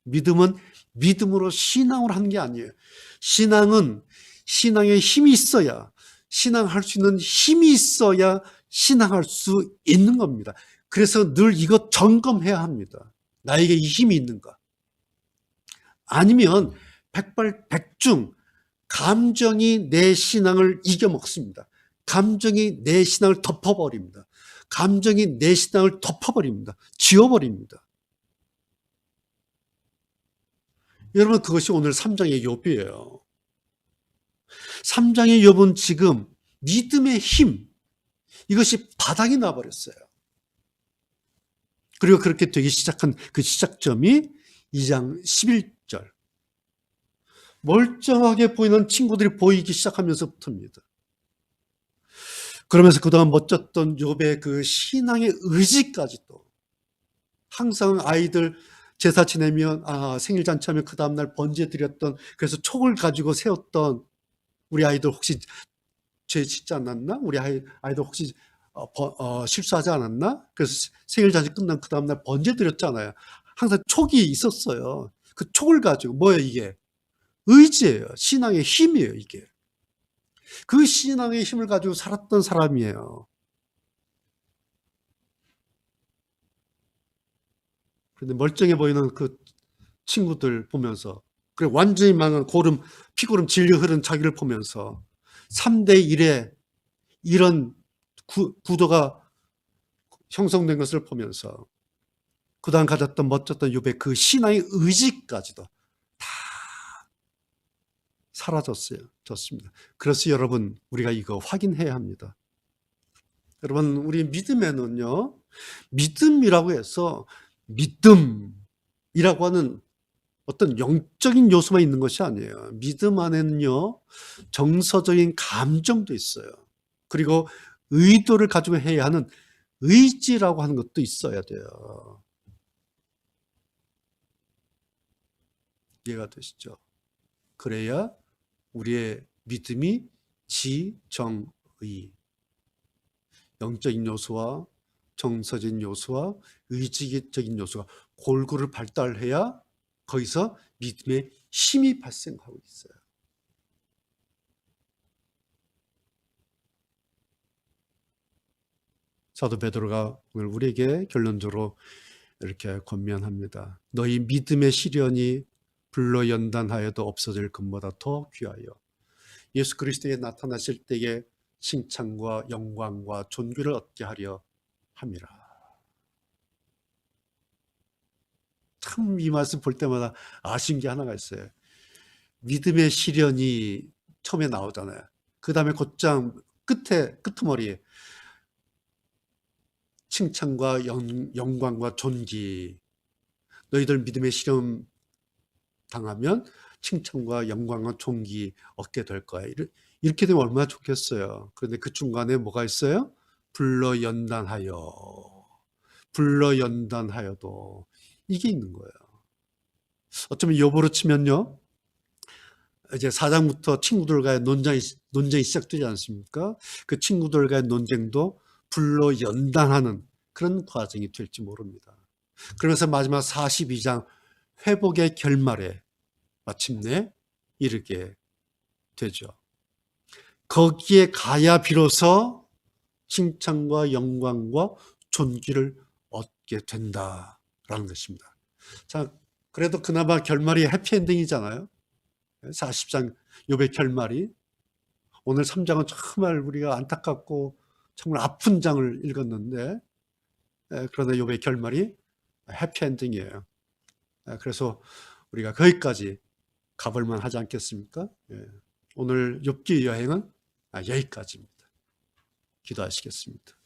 믿음은 믿음으로 신앙으로 하는 게 아니에요. 신앙은 신앙에 힘이 있어야, 신앙할 수 있는 힘이 있어야 신앙할 수 있는 겁니다. 그래서 늘 이거 점검해야 합니다. 나에게 이 힘이 있는가? 아니면 백발백중 감정이 내 신앙을 이겨먹습니다. 감정이 내 신앙을 덮어버립니다. 감정이 내 신앙을 덮어버립니다. 지워버립니다. 여러분, 그것이 오늘 3장의 욥이에요. 3장의 욥은 지금 믿음의 힘, 이것이 바닥이 나버렸어요. 그리고 그렇게 되기 시작한 그 시작점이 2장 11절. 멀쩡하게 보이는 친구들이 보이기 시작하면서부터입니다. 그러면서 그동안 멋졌던 욥의 그 신앙의 의지까지도, 항상 아이들 제사 지내면, 생일 잔치하면 그 다음날 번제 드렸던, 그래서 촉을 가지고 세웠던 우리 아이들 혹시 죄 짓지 않았나? 우리 아이들 혹시 실수하지 않았나? 그래서 생일 잔치 끝난 그 다음날 번제 드렸잖아요. 항상 촉이 있었어요. 그 촉을 가지고, 뭐예요 이게? 의지예요. 신앙의 힘이에요 이게. 그 신앙의 힘을 가지고 살았던 사람이에요. 그런데 멀쩡해 보이는 그 친구들 보면서, 그래 완전히 망한 피고름 진리 흐른 자기를 보면서 3대 1의 이런 구도가 형성된 것을 보면서 그동안 가졌던 멋졌던 욥의 그 신앙의 의지까지도 다 사라졌습니다. 그래서 여러분, 우리가 이거 확인해야 합니다. 여러분, 우리 믿음에는요, 믿음이라고 해서 믿음이라고 하는 어떤 영적인 요소만 있는 것이 아니에요. 믿음 안에는요, 정서적인 감정도 있어요. 그리고 의도를 가지고 해야 하는 의지라고 하는 것도 있어야 돼요. 이해가 되시죠? 그래야 우리의 믿음이 지정의, 영적인 요소와 정서적인 요소와 의지적인 요소가 골고루 발달해야 거기서 믿음의 힘이 발생하고 있어요. 사도 베드로가 오늘 우리에게 결론적으로 이렇게 권면합니다. 너희 믿음의 시련이 불로 연단하여도 없어질 것보다 더 귀하여 예수 그리스도에 나타나실 때에 칭찬과 영광과 존귀를 얻게 하려 함이라. 참 이 말씀 볼 때마다 아쉬운 게 하나가 있어요. 믿음의 시련이 처음에 나오잖아요. 그 다음에 곧장 끄트머리에 칭찬과 영광과 존귀. 너희들 믿음의 시련 당하면 칭찬과 영광과 존귀 얻게 될 거야. 이렇게 되면 얼마나 좋겠어요. 그런데 그 중간에 뭐가 있어요? 불러 연단하여도 이게 있는 거예요. 어쩌면 여보로 치면요, 이제 4장부터 친구들과의 논쟁이 시작되지 않습니까? 그 친구들과의 논쟁도 불로 연단하는 그런 과정이 될지 모릅니다. 그러면서 마지막 42장 회복의 결말에 마침내 이르게 되죠. 거기에 가야 비로소 칭찬과 영광과 존귀를 얻게 된다라는 것입니다. 자, 그래도 그나마 결말이 해피엔딩이잖아요. 40장 욥의 결말이. 오늘 3장은 정말 우리가 안타깝고 정말 아픈 장을 읽었는데, 그러나 욥의 결말이 해피엔딩이에요. 그래서 우리가 거기까지 가볼만 하지 않겠습니까? 오늘 욥기 여행은 여기까지입니다. 기도하시겠습니다.